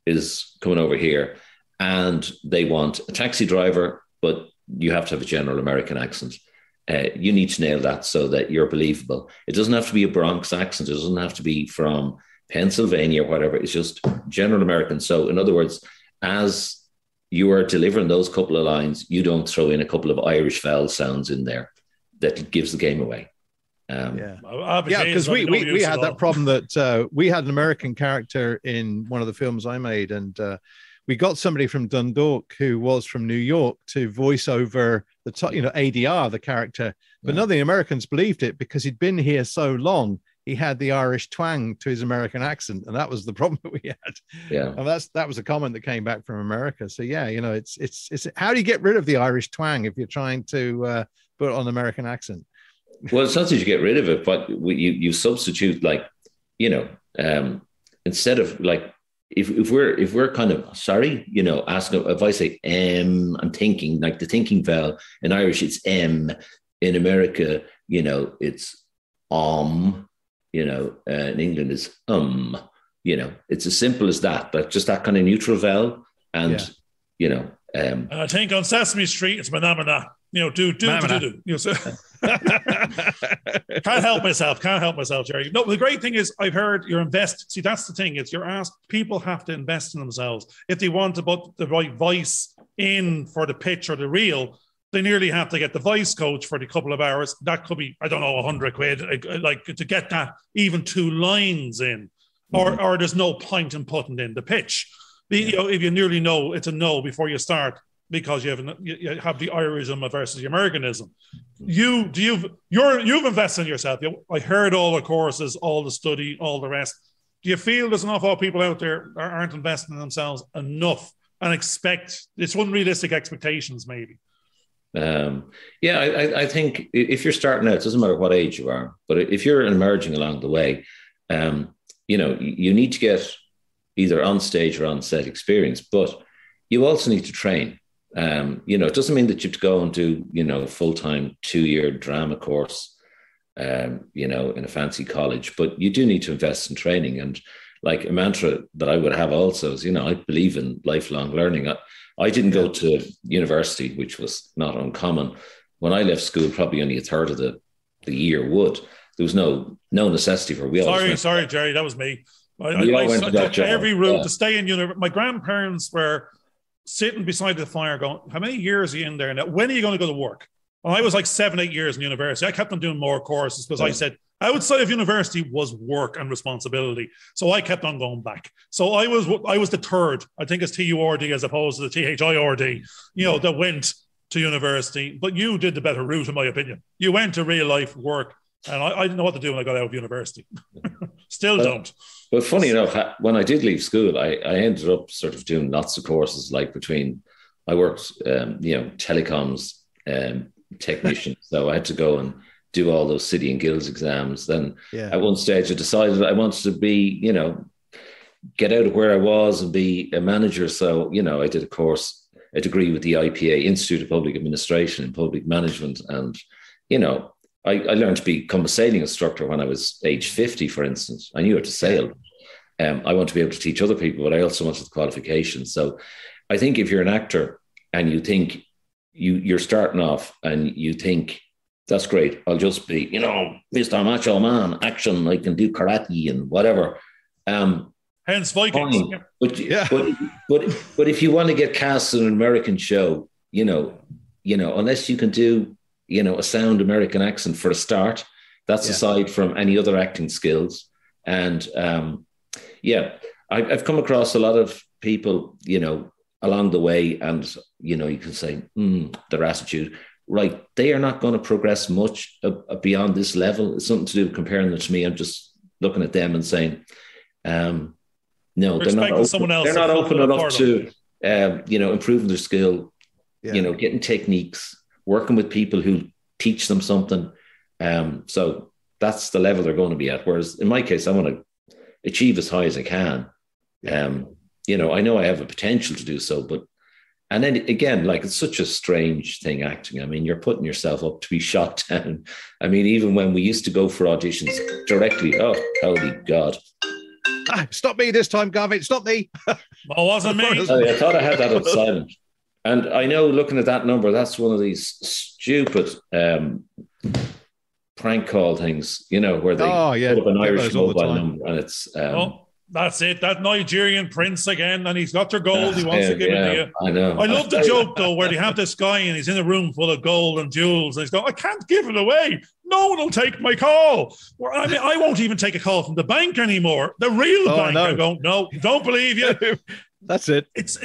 is coming over here and they want a taxi driver, but you have to have a general American accent, you need to nail that so that you're believable. It doesn't have to be a Bronx accent. It doesn't have to be from Pennsylvania or whatever. It's just general American. So in other words, as you are delivering those couple of lines, you don't throw in a couple of Irish vowel sounds in there that gives the game away. Because we had that problem that we had an American character in one of the films I made, and we got somebody from Dundalk who was from New York to voice over the ADR, the character, but none of the Americans believed it because he'd been here so long. He had the Irish twang to his American accent, and that was the problem that we had. Yeah, and that was a comment that came back from America. So it's how do you get rid of the Irish twang if you're trying to put on an American accent? Well, it's not that you get rid of it, but you substitute, like, instead of like if we're kind of sorry, asking if I say I'm thinking, like the thinking vowel in Irish, it's M. In America, it's in England is it's as simple as that, but just that kind of neutral vowel. And and I think on Sesame Street it's manamana. Do. Can't help myself, Gerry. No, the great thing is I've heard you're see, that's the thing, is you're asked, people have to invest in themselves. If they want to put the right voice in for the pitch or the reel, they nearly have to get the voice coach for the couple of hours. That could be, I don't know, 100 quid, like to get that even 2 lines in, or there's no point in putting in the pitch. If you nearly know it's a no before you start, because you have the Irism versus the Americanism. You've invested in yourself. I heard all the courses, all the study, all the rest. Do you feel there's an awful lot of people out there that aren't investing in themselves enough and expect it's unrealistic expectations, maybe? I think if you're starting out, it doesn't matter what age you are, but if you're emerging along the way, you need to get either on stage or on set experience, but you also need to train. It doesn't mean that you have to go and do, a full-time 2-year drama course, in a fancy college, but you do need to invest in training. And like a mantra that I would have also is, I believe in lifelong learning. I didn't go to university, which was not uncommon. When I left school, probably only a third of the year would. There was no necessity for Sorry, Gerry, that was me. I took every route to stay in university. My grandparents were sitting beside the fire going, how many years are you in there now? When are you going to go to work? Well, I was like 7-8 years in university. I kept on doing more courses because I said outside of university was work and responsibility. So I kept on going back. So I was the third, I think it's TURD as opposed to the THIRD, that went to university. But you did the better route, in my opinion. You went to real life work, and I didn't know what to do when I got out of university. Still don't. But funny enough, when I did leave school, I ended up sort of doing lots of courses, like I worked, telecoms, technician. So I had to go and do all those city and guilds exams. Then at one stage I decided I wanted to be, get out of where I was and be a manager. So, I did a degree with the IPA, Institute of Public Administration and Public Management. And, I learned to become a sailing instructor when I was age 50, for instance. I knew how to sail. I want to be able to teach other people, but I also wanted the qualifications. So I think if you're an actor and you think you're starting off and you think, that's great, I'll just be, Mr. Macho Man, action, I can do karate and whatever. Hence Vikings. But if you want to get cast in an American show, unless you can do, a sound American accent for a start, that's aside from any other acting skills. And I've come across a lot of people, along the way, and you can say their attitude, right, they are not going to progress much beyond this level. It's something to do with comparing them to me. I'm just looking at them and saying, no, they're not open, they're not open enough to improving their skill, getting techniques, working with people who teach them something. So that's the level they're going to be at. Whereas in my case, I want to achieve as high as I can. I know I have a potential to do so, and then again, like, it's such a strange thing, acting. I mean, you're putting yourself up to be shot down. I mean, even when we used to go for auditions directly, oh, holy God. Stop me this time, Gavin, stop me. Well, wasn't me. I thought I had that on silent. And I know, looking at that number, that's one of these stupid prank call things, where they put up an Irish mobile number, and it's... that's it. That Nigerian prince again, and he's got your gold. He wants to give it to you. I know. I love the joke, though, where they have this guy and he's in a room full of gold and jewels, and he's going, I can't give it away. No one will take my call. I won't even take a call from the bank anymore. The real bank. I go, no, don't believe you. That's it. That's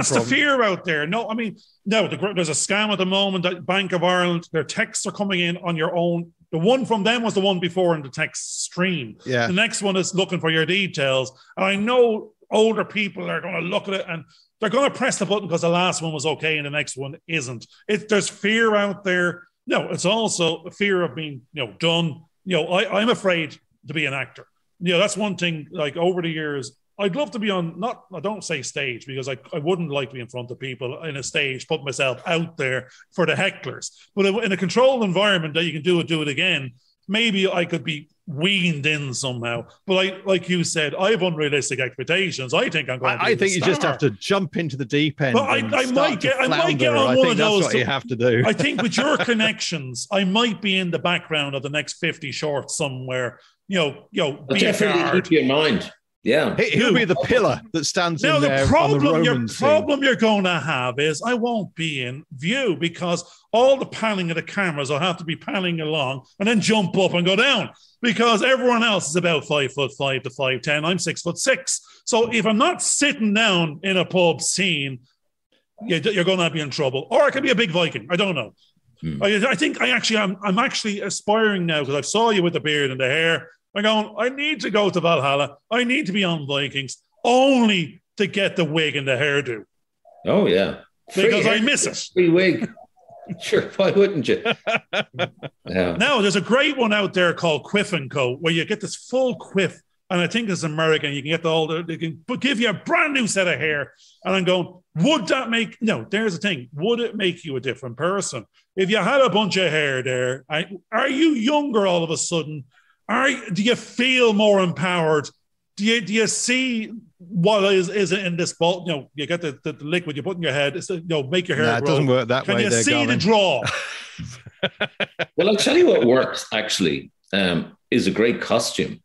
the fear out there. No, I mean, no, there's a scam at the moment. That Bank of Ireland, their texts are coming in on your own. The one from them was the one before in the text stream. Yeah. The next one is looking for your details. And I know older people are going to look at it and they're going to press the button because the last one was okay and the next one isn't. There's fear out there. No, it's also a fear of being, done. I'm afraid to be an actor. That's one thing, like, over the years, I'd love to be on, I don't say stage, because I wouldn't like to be in front of people in a stage, put myself out there for the hecklers. But in a controlled environment that you can do it again, maybe I could be weaned in somehow. But like you said, I have unrealistic expectations. I think I'm going to be I think you just have to jump into the deep end. But I might get on one of those. That's what you have to do. I think with your connections, I might be in the background of the next 50 shorts somewhere. Definitely keep you in mind. Yeah, he'll be the pillar that stands in there. The problem you're going to have is I won't be in view because all the panning of the cameras will have to be panning along and then jump up and go down because everyone else is about 5'5" to 5'10". I'm 6'6". So if I'm not sitting down in a pub scene, you're going to be in trouble. Or I could be a big Viking. I don't know. I think I'm actually aspiring now, because I saw you with the beard and the hair. I'm going, I need to go to Valhalla. I need to be on Vikings only to get the wig and the hairdo. Oh, yeah. Because I miss it. Free wig. Sure, why wouldn't you? Yeah. Now, there's a great one out there called Quiff & Co., where you get this full quiff, and I think it's American. You can get they can give you a brand new set of hair. And I'm going, would that make, no, there's the thing. Would it make you a different person? If you had a bunch of hair there, are you younger all of a sudden? Do you feel more empowered? Do you see what is in this ball? You know, you get the liquid you put in your head. It's make your hair grow. It doesn't work that way. Can you see the draw? Well, I'll tell you what works, actually, is a great costume.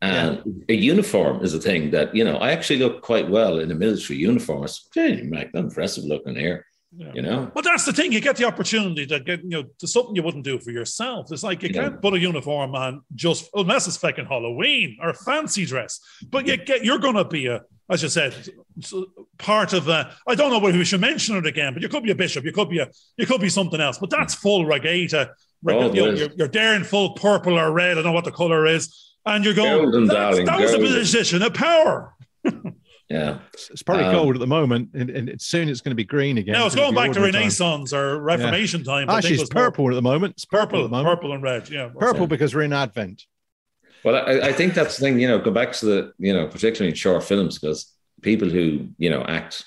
And a uniform is a thing that, I actually look quite well in a military uniform. It's impressive looking here. Yeah. But that's the thing. You get the opportunity to get, to something you wouldn't do for yourself. It's like you can't put a uniform on just unless it's fucking Halloween or a fancy dress. But you're going to be as you said, part of I don't know whether we should mention it again, but you could be a bishop. You could be something else. But that's full regatta. You're there in full purple or red. I don't know what the color is. And you're going, that was a position of power. Yeah. It's probably cold at the moment, and soon it's going to be green again. No, it's going back to Renaissance or Reformation time. Actually, it's purple at the moment. It's purple and red, yeah. Purple because we're in Advent. Well, I think that's the thing, go back to the, particularly in short films, because people who, act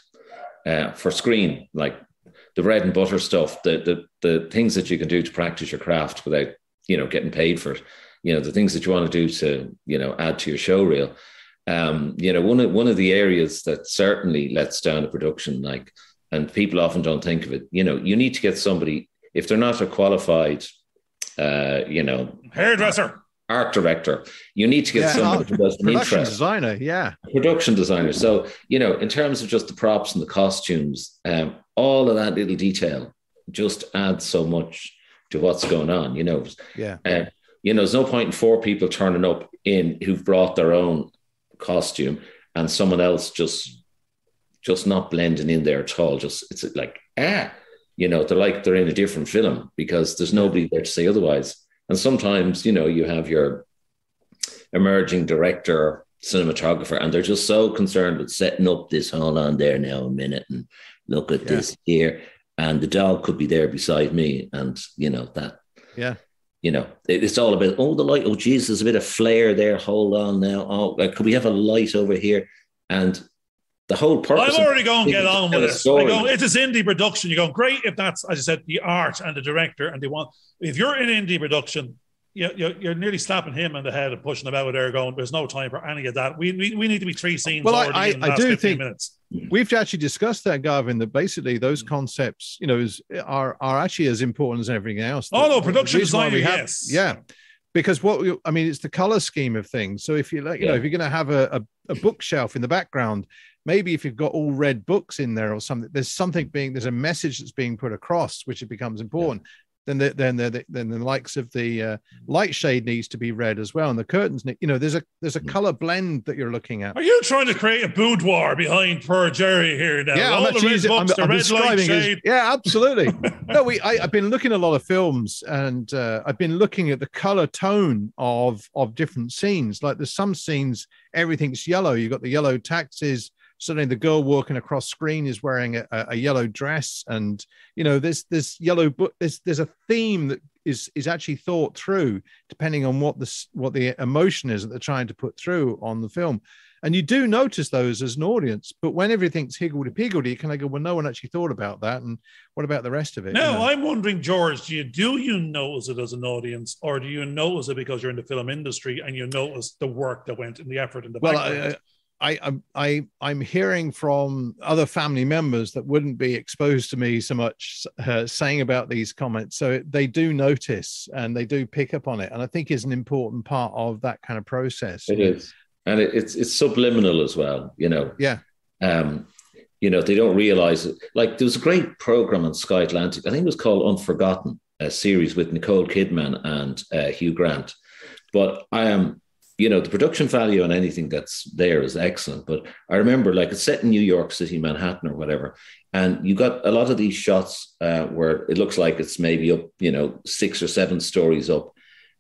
for screen, like the bread and butter stuff, the things that you can do to practice your craft without, getting paid for it. The things that you want to do to, add to your show reel. One of the areas that certainly lets down a production, and people often don't think of it, you need to get somebody, if they're not a qualified, hairdresser, art director, you need to get somebody who has an interest. Production designer. So, in terms of just the props and the costumes, all of that little detail just adds so much to what's going on, there's no point in 4 people turning up who've brought their own costume and someone else just not blending in there at all. It's like, they're like they're in a different film because there's nobody there to say otherwise. And sometimes, you have your emerging director, cinematographer, and they're just so concerned with setting up this, hold on there now a minute and look at this here. And the dog could be there beside me. And, that. Yeah. It's all about, the light. Oh, geez, there's a bit of flare there. Hold on now. Oh, could we have a light over here? And the whole purpose. I'm already going to get on with it. It's this indie production. You're going, great if that's, as I said, the art and the director. And if you're in indie production, you're nearly slapping him in the head and pushing him out there going, there's no time for any of that. We need to be 3 scenes. Well, I do think minutes. We've actually discussed that, Garvin, that basically those concepts, are actually as important as everything else. Oh, no, production design, yes. Yeah. Because it's the color scheme of things. So if you if you're going to have a bookshelf in the background, maybe if you've got all red books in there or something, there's a message that's being put across, which it becomes important. Yeah. Then the likes of the light shade needs to be red as well, and the curtains. There's a color blend that you're looking at. Are you trying to create a boudoir behind poor Gerry here now? Yeah, I'm describing it. Yeah, absolutely. No, I've been looking at a lot of films, and I've been looking at the color tone of different scenes. Like there's some scenes everything's yellow. You've got the yellow taxis. Suddenly the girl walking across screen is wearing a yellow dress, and this yellow book. There's a theme that is actually thought through depending on what the emotion is that they're trying to put through on the film. And you do notice those as an audience, but when everything's higgledy-piggledy, you kind of go, well, no one actually thought about that, and what about the rest of it? No, I'm wondering, George, do you notice it as an audience, or do you notice it because you're in the film industry and you notice the work that went in, the effort in the background? I'm hearing from other family members that wouldn't be exposed to me so much saying about these comments. So they do notice and they do pick up on it. And I think is an important part of that kind of process. It is. And it's subliminal as well, Yeah. They don't realize it. Like there was a great program on Sky Atlantic. I think it was called Unforgotten, a series with Nicole Kidman and Hugh Grant. But the production value on anything that's there is excellent. But I remember, like, it's set in New York City, Manhattan or whatever. And you got a lot of these shots where it looks like it's maybe up, 6 or 7 stories up.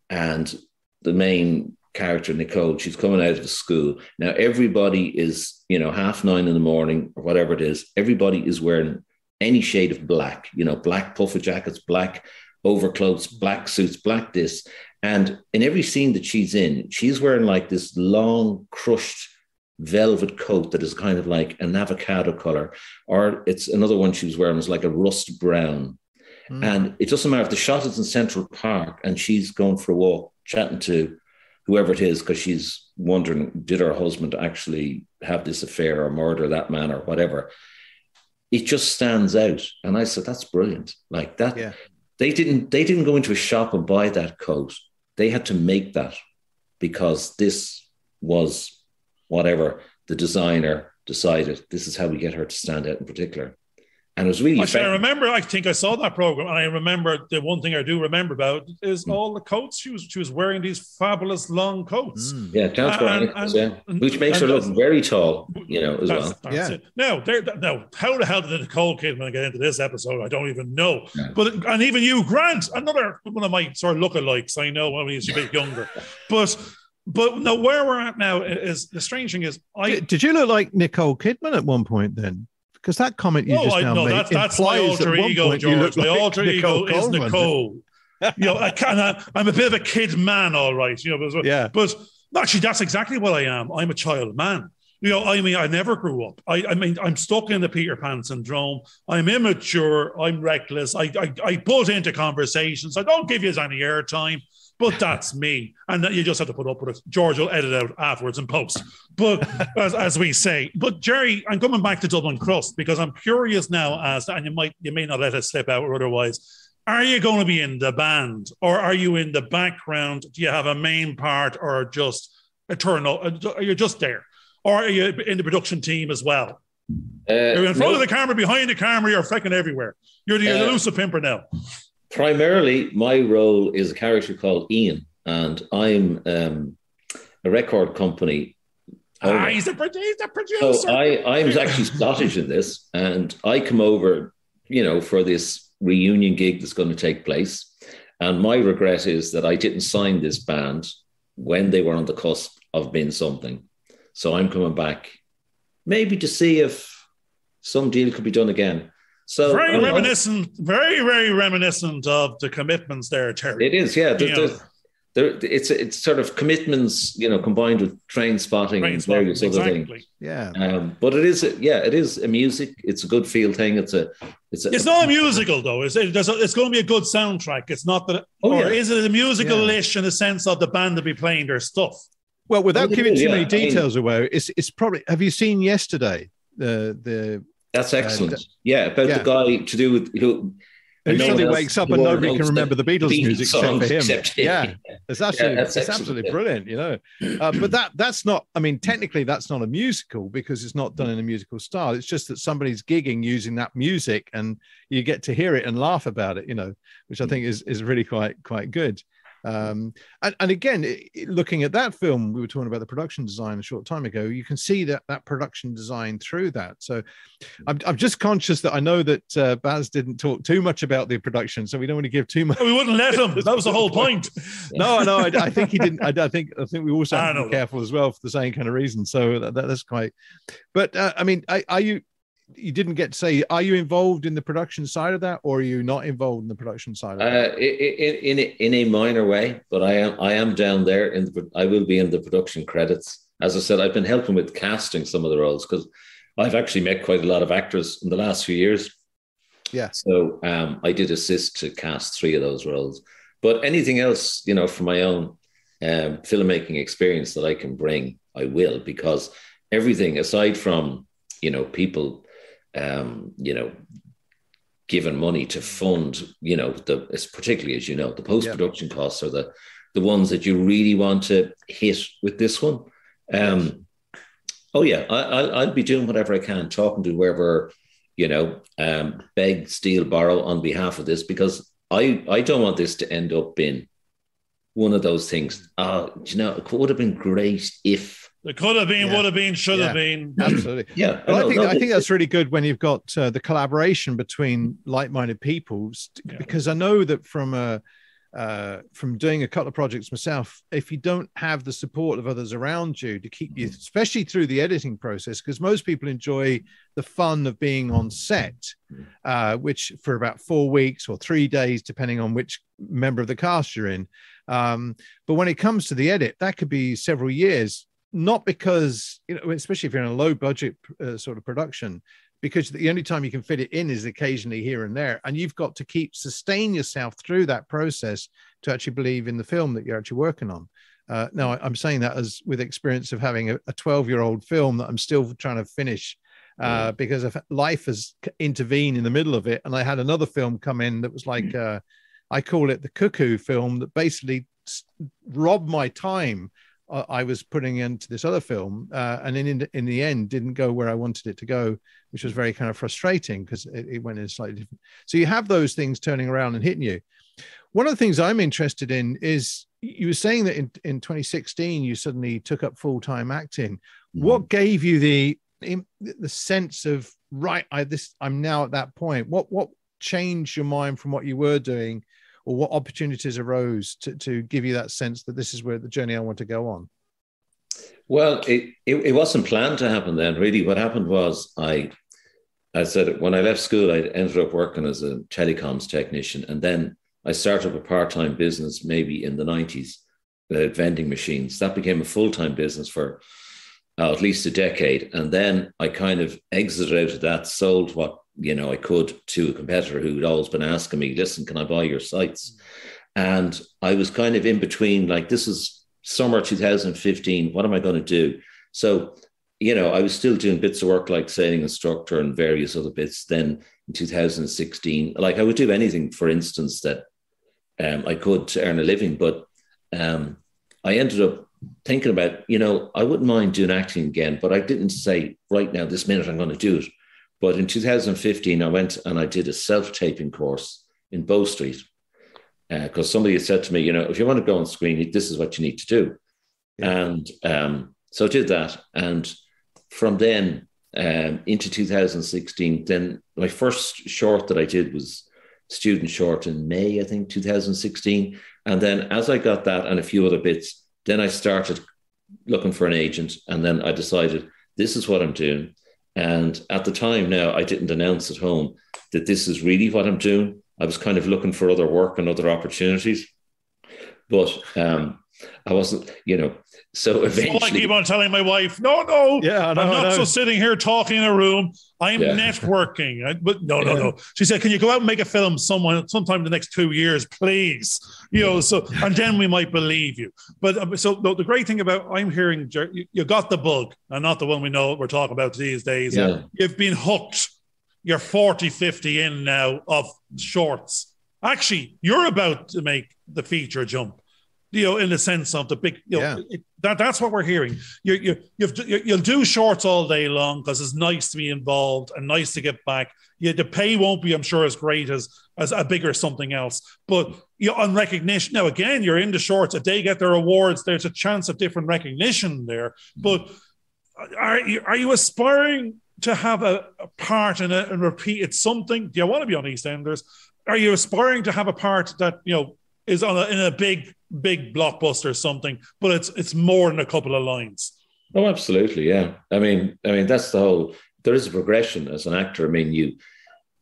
And the main character, Nicole, she's coming out of the school. Now, everybody is, 9:30 in the morning or whatever it is. Everybody is wearing any shade of black, black puffer jackets, black overcoats, black suits, black this. And in every scene that she's in, she's wearing like this long, crushed velvet coat that is kind of like an avocado color, or it's another one she was wearing was like a rust brown. And it doesn't matter if the shot is in Central Park and she's going for a walk, chatting to whoever it is, because she's wondering, did her husband actually have this affair or murder that man or whatever? It just stands out. And I said, that's brilliant. Like that. Yeah. They didn't go into a shop and buy that coat. They had to make that because this was whatever the designer decided. This is how we get her to stand out in particular. And it was really effective. I think I saw that program, and I remember the one thing I do remember about is all the coats. She was wearing these fabulous long coats. Yeah, which makes her look very tall, as well. That's Now, how the hell did Nicole Kidman get into this episode? I don't even know. Yeah. And even you, Grant, another one of my sort of lookalikes. I know when he's a bit younger, but no, where we're at now is the strange thing is, did you look like Nicole Kidman at one point then? Because that comment you just now made that's my alter ego, George. My alter ego is Nicole. I'm a bit of a kid man, all right. But actually, that's exactly what I am. I'm a child man. I never grew up. I'm stuck in the Peter Pan syndrome. I'm immature. I'm reckless. I butt into conversations. I don't give you any airtime. But that's me. And you just have to put up with it. George will edit out afterwards and post. But as we say. But Gerry, I'm coming back to Dublin Crust because I'm curious now and you may not let it slip out or otherwise. Are you going to be in the band or are you in the background? Do you have a main part or just eternal? Are you just there? Or are you in the production team as well? You're in front of the camera, behind the camera, you're freaking everywhere. You're the elusive pimper now. Primarily, my role is a character called Ian, and I'm a record company. He's the producer. So I'm actually Scottish in this, and I come over, for this reunion gig that's going to take place. And my regret is that I didn't sign this band when they were on the cusp of being something. So I'm coming back, maybe to see if some deal could be done again. So very reminiscent of the commitments there, Terry. It is, yeah. It's sort of commitments, combined with train spotting and various other things. Yeah. But it is a music. It's a good feel thing. It's not a musical though. It's going to be a good soundtrack. It's not that, is it a musical-ish in the sense of the band to be playing their stuff? Well, without giving too many details away, it's probably. Have you seen Yesterday? That's excellent. About the guy to do with who suddenly wakes up and nobody can remember the Beatles music except for him. It's absolutely brilliant, But that's not. I mean, technically, that's not a musical because it's not done in a musical style. It's just that somebody's gigging using that music, and you get to hear it and laugh about it, which I think is really quite good. And again, looking at that film, we were talking about the production design a short time ago. You can see that production design through that. So I'm just conscious that I know that Baz didn't talk too much about the production, so we don't want to give too much. We wouldn't let him. That was the whole point. No, I think he didn't. I think we also have to be careful as well for the same kind of reason. So that's quite. But I mean, are you? You didn't get to say, are you involved in the production side of that, or are you not involved in the production side of that? In a minor way, but I am down there. I will be in the production credits. As I said, I've been helping with casting some of the roles because I've actually met quite a lot of actors in the last few years. Yeah. So I did assist to cast 3 of those roles. But anything else, for my own filmmaking experience that I can bring, I will, because everything aside from, people given money to fund, particularly as the post-production costs are the ones that you really want to hit with this one. I'll be doing whatever I can, talking to whoever, beg, steal, borrow on behalf of this, because I don't want this to end up in one of those things. It would have been great if. It could have been, would have been, should have been. Absolutely. Yeah. I think that's really good when you've got the collaboration between like-minded people, because I know that from doing a couple of projects myself, if you don't have the support of others around you to keep you, especially through the editing process, because most people enjoy the fun of being on set, which for about 4 weeks or 3 days, depending on which member of the cast you're in. But when it comes to the edit, that could be several years. Not because, especially if you're in a low budget sort of production, because the only time you can fit it in is occasionally here and there. And you've got to sustain yourself through that process to actually believe in the film that you're actually working on. Now, I'm saying that as with experience of having a 12-year-old film that I'm still trying to finish because life has intervened in the middle of it. And I had another film come in that was like, I call it the cuckoo film, that basically robbed my time I was putting into this other film, and in the end didn't go where I wanted it to go, which was very kind of frustrating because it went in slightly different. So you have those things turning around and hitting you. One of the things I'm interested in is you were saying that in 2016 you suddenly took up full-time acting. What gave you the sense of I'm now at that point? What changed your mind from what you were doing? Or what opportunities arose to give you that sense that this is where the journey I want to go on? Well, it wasn't planned to happen then, really. What happened was I said when I left school, I ended up working as a telecoms technician. And then I started up a part-time business maybe in the 90s, vending machines. That became a full-time business for at least a decade. And then I kind of exited out of that, sold what I could to a competitor who'd always been asking me, listen, can I buy your sites? And I was kind of in between, like, this is summer 2015. What am I going to do? So, I was still doing bits of work like sailing instructor and various other bits. Then in 2016, like I would do anything, for instance, that I could to earn a living. But I ended up thinking about, I wouldn't mind doing acting again, but I didn't say right now, this minute I'm going to do it. But in 2015, I went and I did a self-taping course in Bow Street because somebody had said to me, if you want to go on screen, this is what you need to do. Yeah. And so I did that. And from then into 2016, then my first short that I did was student short in May, I think, 2016. And then as I got that and a few other bits, then I started looking for an agent. And then I decided, this is what I'm doing. And at the time now, I didn't announce at home that this is really what I'm doing. I was kind of looking for other work and other opportunities. But I wasn't, so eventually. So I keep on telling my wife, no, yeah, I'm not just sitting here talking in a room. I'm networking. But no. She said, can you go out and make a film sometime in the next 2 years, please? And then we might believe you. But so the great thing about, I'm hearing, you got the bug, and not the one we're talking about these days. Yeah. You've been hooked. You're 40, 50 in now of shorts. Actually, you're about to make the feature jump. In the sense of the big, that's what we're hearing. You'll do shorts all day long because it's nice to be involved and nice to get back. The pay won't be, I'm sure, as great as a bigger something else. But on recognition, now again, you're in the shorts. If they get their awards, there's a chance of different recognition there. But are you aspiring to have a part in a repeated something? Do you want to be on EastEnders? Are you aspiring to have a part that is in a big blockbuster or something, but it's more than a couple of lines? Oh, absolutely, yeah. I mean that's the whole. There is a progression as an actor. I mean,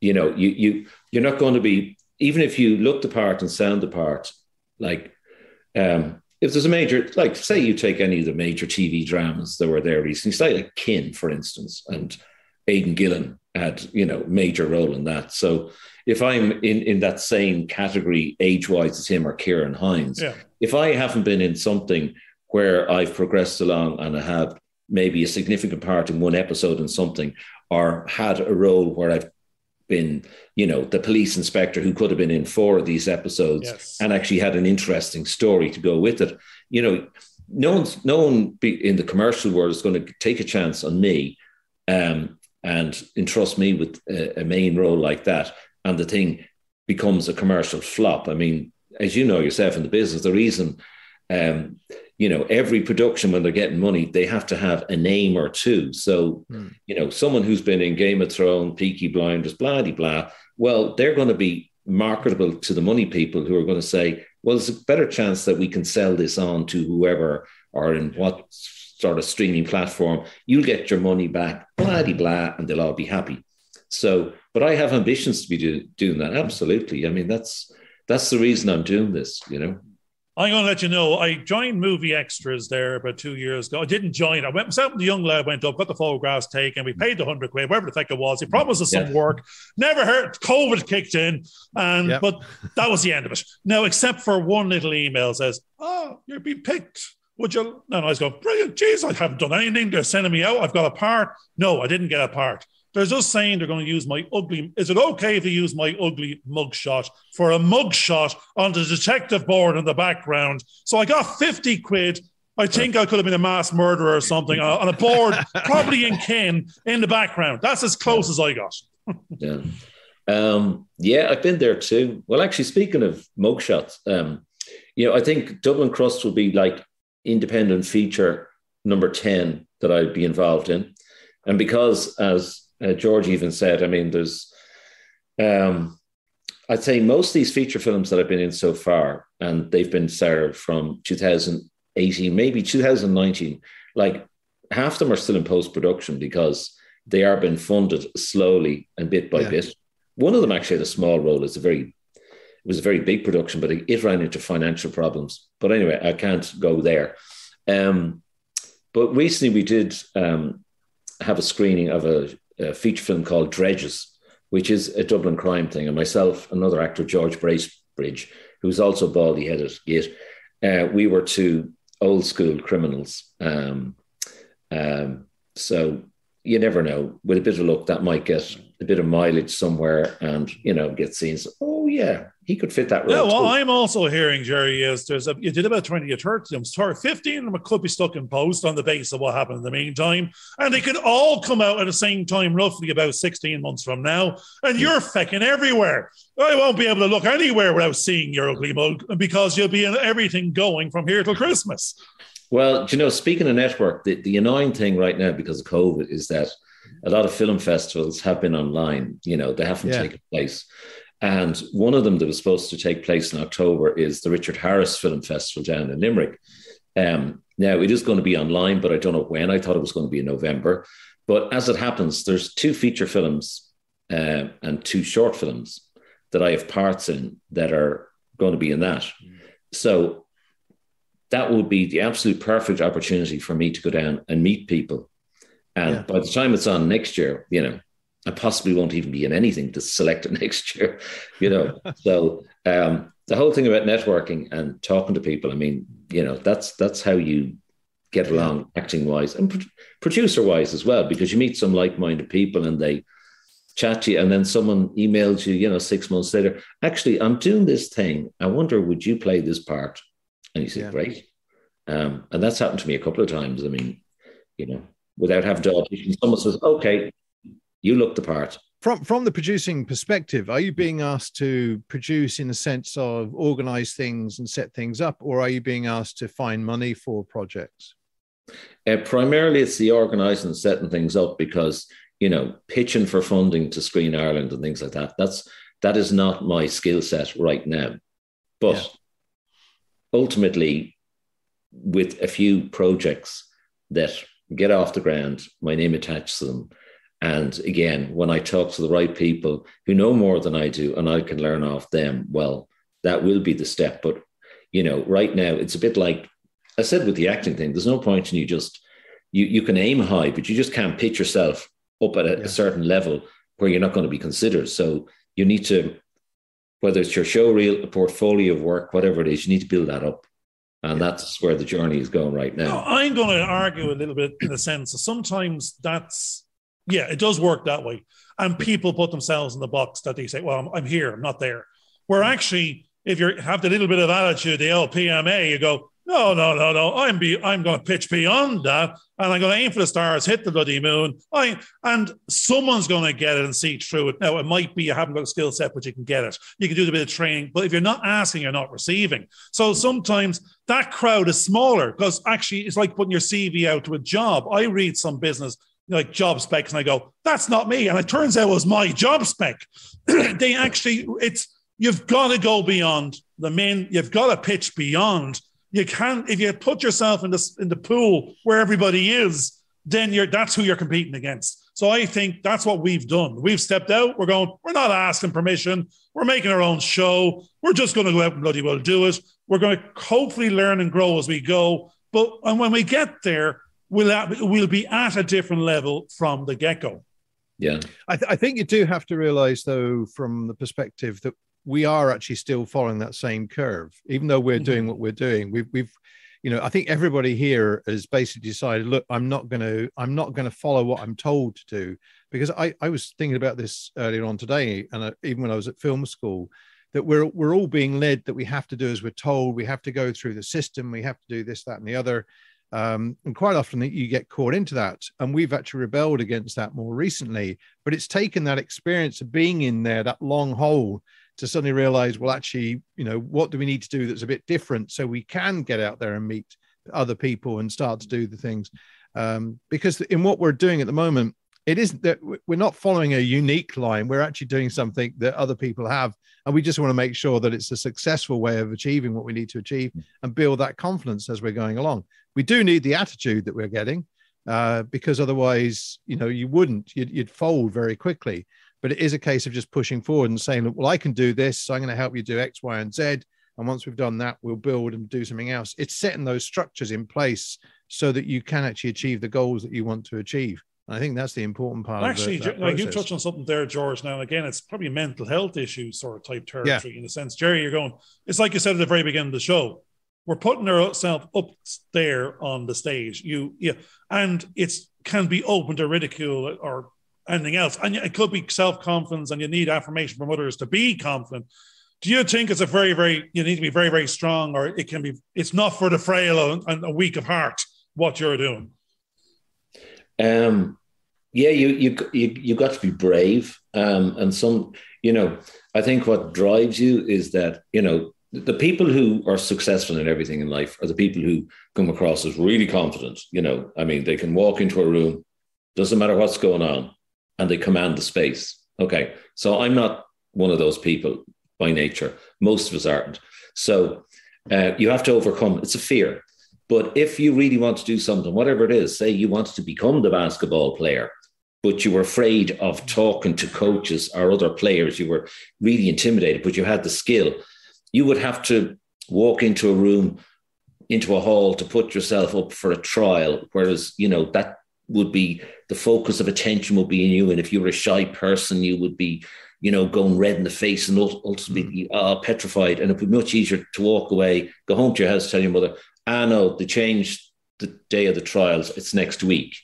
you're not going to be, even if you look the part and sound the part. Like, if there's a major, like, say you take any of the major TV dramas that were there recently, say like Kin, for instance, and Aidan Gillen had major role in that. So if I'm in that same category age-wise as him or Kieran Hines, if I haven't been in something where I've progressed along and I have maybe a significant part in one episode in something, or had a role where I've been, the police inspector who could have been in 4 of these episodes and actually had an interesting story to go with it, no one in the commercial world is going to take a chance on me and entrust me with a main role like that, and the thing becomes a commercial flop. I mean, as you know yourself in the business, the reason, every production, when they're getting money, they have to have a name or two. So, someone who's been in Game of Thrones, Peaky Blinders, blah, blah, blah, well, they're going to be marketable to the money people who are going to say, well, there's a better chance that we can sell this on to whoever or in what sort of streaming platform. You'll get your money back, blah, blah, blah, and they'll all be happy. So, but I have ambitions to be doing that. Absolutely. I mean, that's the reason I'm doing this, I'm going to let you know, I joined Movie Extras there about 2 years ago. I didn't join. I went myself and the young lad went up, got the photographs taken. We paid the £100, whatever the heck it was. He promised us some work. Never heard. COVID kicked in. But that was the end of it. Now, except for one little email says, you're being picked. Would you? No, I was going, brilliant. Jeez, I haven't done anything. They're sending me out. I've got a part. No, I didn't get a part. They're just saying they're going to use my ugly. Is it okay if they use my ugly mugshot for a mugshot on the detective board in the background? So I got 50 quid. I think I could have been a mass murderer or something on a board, probably in Ken, in the background. That's as close as I got. I've been there too. Well, actually, speaking of mugshots, I think Dublin Crust will be like independent feature number 10 that I'd be involved in. And because, as George even said, I mean, there's, I'd say most of these feature films that I've been in so far, and they've been started from 2018, maybe 2019, like half of them are still in post-production because they are being funded slowly and bit by bit. One of them actually had a small role. It was a very big production, but it ran into financial problems. But anyway, I can't go there. But recently we did have a screening of a feature film called Dredges, which is a Dublin crime thing. And myself, another actor, George Bracebridge, who's also baldy-headed, we were two old school criminals. So you never know. With a bit of luck, that might get a bit of mileage somewhere and, get seen. So, he could fit that role. Yeah, well, too. I'm also hearing, Gerry, you did about 20 or 30 of them. 15 of them could be stuck in post on the basis of what happened in the meantime. And they could all come out at the same time, roughly about 16 months from now. And you're fecking everywhere. I won't be able to look anywhere without seeing your ugly mug because you'll be in everything going from here till Christmas. Well, speaking of network, the annoying thing right now because of COVID is that a lot of film festivals have been online. They haven't taken place. And one of them that was supposed to take place in October is the Richard Harris Film Festival down in Limerick. Now, it is going to be online, but I don't know when. I thought it was going to be in November. But as it happens, there's 2 feature films and 2 short films that I have parts in that are going to be in that. So that would be the absolute perfect opportunity for me to go down and meet people. And by the time it's on next year, I possibly won't even be in anything to select it next year, So the whole thing about networking and talking to people, I mean, that's how you get along acting wise and producer wise as well, because you meet some like-minded people and they chat to you, and then someone emails you, 6 months later, actually, I'm doing this thing. I wonder, would you play this part? And you say, great. And that's happened to me a couple of times. I mean, without having to audition, someone says, okay, you look the part. From the producing perspective, are you being asked to produce in the sense of organize things and set things up, or are you being asked to find money for projects? Primarily, it's the organizing and setting things up because, pitching for funding to Screen Ireland and things like that, that is not my skill set right now. But ultimately, with a few projects that get off the ground, my name attached to them. And again, when I talk to the right people who know more than I do and I can learn off them, well, that will be the step. But, right now, it's a bit like I said with the acting thing, there's no point in you can aim high, but you just can't pitch yourself up at a certain level where you're not going to be considered. So you need to, whether it's your show reel, a portfolio of work, whatever it is, you need to build that up. And that's where the journey is going right now. I'm going to argue a little bit in the sense that sometimes it does work that way. And people put themselves in the box that they say, well, I'm here, I'm not there. Where actually, if you have the little bit of attitude, the LPMA, you go, No. I'm going to pitch beyond that, and I'm going to aim for the stars, hit the bloody moon. And someone's going to get it and see through it. Now, it might be you haven't got a skill set, but you can get it. You can do a bit of training, but if you're not asking, you're not receiving. So sometimes that crowd is smaller because actually it's like putting your CV out to a job. I read some business like job specs and I go, that's not me. And it turns out it was my job spec. You've got to go beyond the men. You've got to pitch beyond. You can't, if you put yourself in the pool where everybody is, then that's who you're competing against. So I think that's what we've done. We've stepped out. We're not asking permission. We're making our own show. We're just going to go out and bloody well do it. We're going to hopefully learn and grow as we go. And when we get there, we'll be at a different level from the get-go. Yeah. I think you do have to realize, though, from the perspective that we are actually still following that same curve, even though we're doing what we're doing. We've, I think everybody here has basically decided, look, I'm not going to follow what I'm told to do, because I was thinking about this earlier on today, and even when I was at film school, that we're all being led that we have to do as we're told. We have to go through the system. We have to do this, that, and the other. And quite often you get caught into that. And we've actually rebelled against that more recently. But it's taken that experience of being in there, that long hole, to suddenly realize, well, actually, what do we need to do that's a bit different so we can get out there and meet other people and start to do the things. Because in what we're doing at the moment, it isn't that we're not following a unique line. We're actually doing something that other people have. And we just want to make sure that it's a successful way of achieving what we need to achieve and build that confidence as we're going along. We do need the attitude that we're getting, because otherwise, you'd fold very quickly. But it is a case of just pushing forward and saying, look, well, I can do this, so I'm going to help you do X, Y, and Z. And once we've done that, we'll build and do something else. It's setting those structures in place so that you can actually achieve the goals that you want to achieve. And I think that's the important part. Actually, like you touched on something there, George. Now, again, it's probably a mental health issue sort of type territory in a sense. Gerry, it's like you said at the very beginning of the show. We're putting ourselves up there on the stage. And it can be open to ridicule or anything else. And it could be self-confidence, and you need affirmation from others to be confident. Do you think it's you need to be very, very strong, or it's not for the frail and a weak of heart, what you're doing? You got to be brave. And some, I think what drives you is that, the people who are successful in everything in life are the people who come across as really confident. They can walk into a room, doesn't matter what's going on, and they command the space. Okay. So I'm not one of those people by nature. Most of us aren't. So you have to overcome, it's a fear. But if you really want to do something, whatever it is, say you wanted to become the basketball player, but you were afraid of talking to coaches or other players, you were really intimidated, but you had the skill, you would have to walk into a room, into a hall to put yourself up for a trial. Whereas, that would be the focus of attention would be in you. And if you were a shy person, you would be, going red in the face and ultimately petrified. And it would be much easier to walk away, go home to your house, tell your mother, no, they changed the day of the trials. It's next week,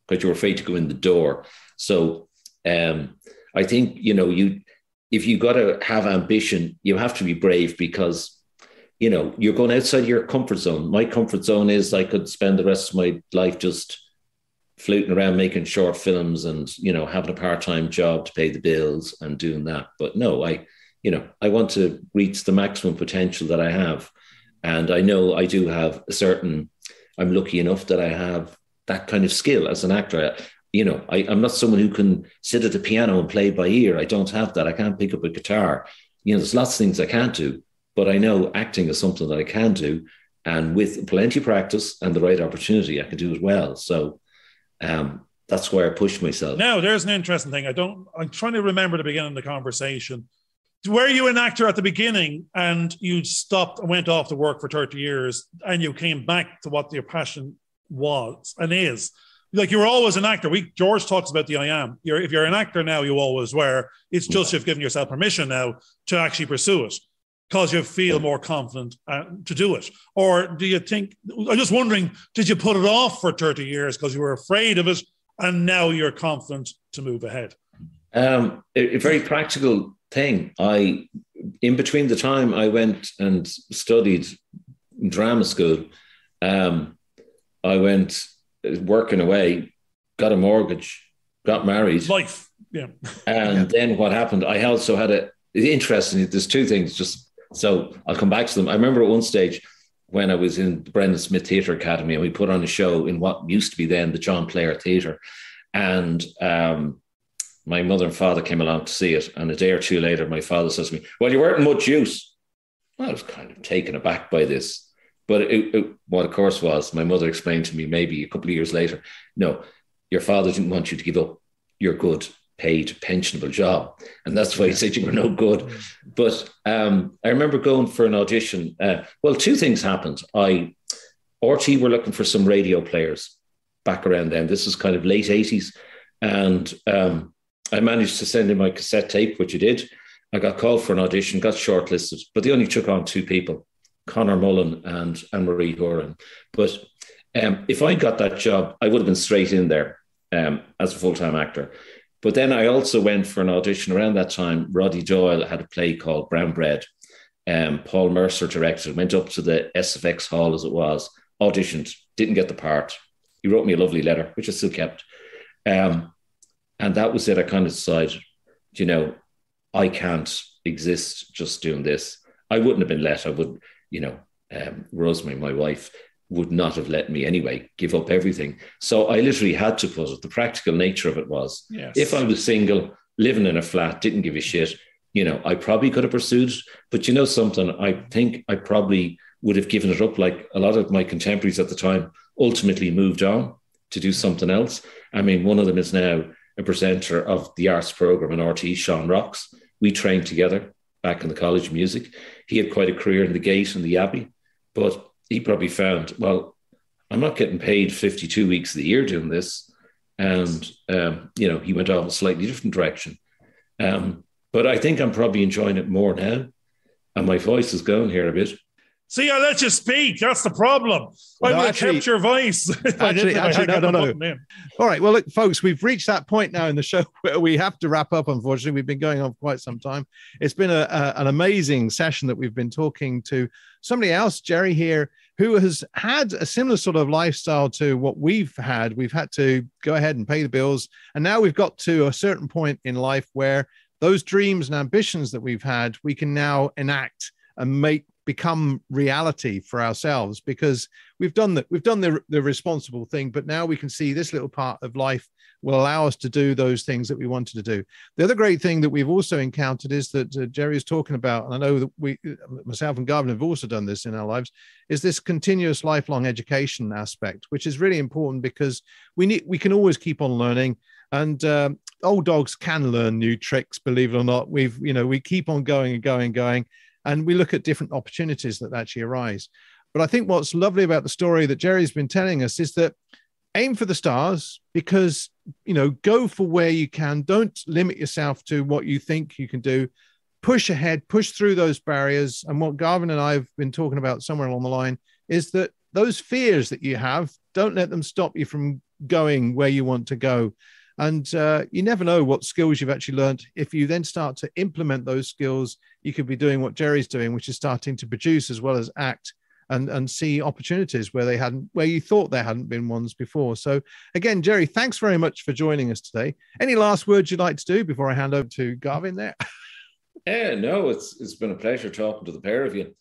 because you were afraid to go in the door. So I think, if you got to have ambition, you have to be brave, because, you're going outside your comfort zone. My comfort zone is I could spend the rest of my life just fluting around making short films and, having a part-time job to pay the bills and doing that. But no, I want to reach the maximum potential that I have. And I know I do have I'm lucky enough that I have that kind of skill as an actor. I'm not someone who can sit at the piano and play by ear. I don't have that. I can't pick up a guitar. There's lots of things I can't do, but I know acting is something that I can do. And with plenty of practice and the right opportunity, I can do it well. So that's why I push myself. Now, there's an interesting thing. I'm trying to remember the beginning of the conversation. Were you an actor at the beginning and you stopped and went off to work for 30 years and you came back to what your passion was and is? Like, you were always an actor. George talks about the I am. If you're an actor now, you always were. It's just you've given yourself permission now to actually pursue it because you feel more confident to do it. Or do you think, I'm just wondering, did you put it off for 30 years because you were afraid of it and now you're confident to move ahead? A very practical thing. In between the time I went and studied in drama school. I went working away, got a mortgage, got married. Life, yeah. And then what happened, I also had interesting, there's two things, just so I'll come back to them. I remember at one stage when I was in the Brendan Smith Theatre Academy and we put on a show in what used to be then the John Player Theatre. And my mother and father came along to see it. And a day or two later, my father says to me, well, you weren't much use. I was kind of taken aback by this. But what, of course, was my mother explained to me maybe a couple of years later, no, your father didn't want you to give up your good paid pensionable job. And that's why he said you were no good. But I remember going for an audition. Well, two things happened. RT were looking for some radio players back around then. This was kind of late 80s. And I managed to send in my cassette tape, which I did. I got called for an audition, got shortlisted, but they only took on two people, Conor Mullen and Anne-Marie Horan. But if I got that job, I would have been straight in there as a full-time actor. But then I also went for an audition around that time. Roddy Doyle had a play called Brown Bread. Paul Mercer directed, went up to the SFX Hall as it was, auditioned, didn't get the part. He wrote me a lovely letter, which I still kept. And that was it. I kind of decided, you know, I can't exist just doing this. I wouldn't have been let. I would, you know, Rosemary, my wife, would not have let me anyway give up everything. So I literally had to put it. The practical nature of it was, if I was single, living in a flat, didn't give a shit, you know, I probably could have pursued it. But you know something, I think I probably would have given it up, like a lot of my contemporaries at the time ultimately moved on to do something else. I mean, one of them is now a presenter of the arts program in RT, Sean Rocks. We trained together back in the College of Music. He had quite a career in the Gate and the Abbey, but he probably found, well, I'm not getting paid 52 weeks of the year doing this. And, you know, he went off a slightly different direction. But I think I'm probably enjoying it more now. And my voice is going here a bit. See, I let you speak. That's the problem. I would have kept your voice. Actually, no. All right. Well, look, folks, we've reached that point now in the show where we have to wrap up, unfortunately. We've been going on for quite some time. It's been an amazing session that we've been talking to somebody else, Gerry here, who has had a similar sort of lifestyle to what we've had. We've had to go ahead and pay the bills. And now we've got to a certain point in life where those dreams and ambitions that we've had, we can now enact and become reality for ourselves, because we've done the responsible thing, but now we can see this little part of life will allow us to do those things that we wanted to do. The other great thing that we've also encountered is that Gerry is talking about, and I know that myself and Garvin have also done this in our lives, is this continuous lifelong education aspect, which is really important because we can always keep on learning. And old dogs can learn new tricks, believe it or not. We keep on going and going and going. And we look at different opportunities that actually arise. But I think what's lovely about the story that Gerry's been telling us is that aim for the stars, because, you know, go for where you can. Don't limit yourself to what you think you can do. Push ahead, push through those barriers. And what Garvin and I have been talking about somewhere along the line is that those fears that you have, don't let them stop you from going where you want to go. And you never know what skills you've actually learned. If you then start to implement those skills, you could be doing what Gerry's doing, which is starting to produce as well as act and see opportunities where you thought there hadn't been ones before. So again, Gerry, thanks very much for joining us today. Any last words you'd like to do before I hand over to Garvin there? No, it's been a pleasure talking to the pair of you.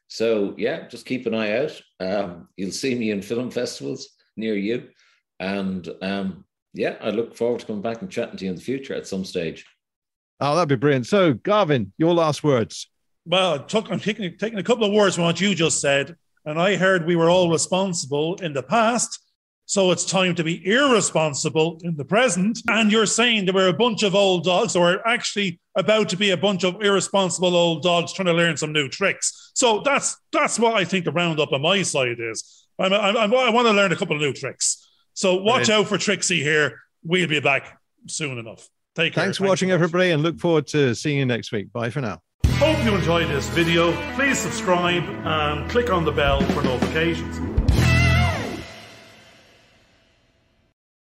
So yeah, just keep an eye out. You'll see me in film festivals near you. And yeah, I look forward to coming back and chatting to you in the future at some stage. Oh, that'd be brilliant. So, Garvin, your last words. Well, I'm taking a couple of words from what you just said, and I heard we were all responsible in the past, so it's time to be irresponsible in the present. And you're saying there were a bunch of old dogs, or actually about to be a bunch of irresponsible old dogs trying to learn some new tricks. So that's what I think the roundup on my side is. I want to learn a couple of new tricks. So watch out for Trixie here. We'll be back soon enough. Take care. Thanks for watching, everybody, and look forward to seeing you next week. Bye for now. Hope you enjoyed this video. Please subscribe and click on the bell for notifications.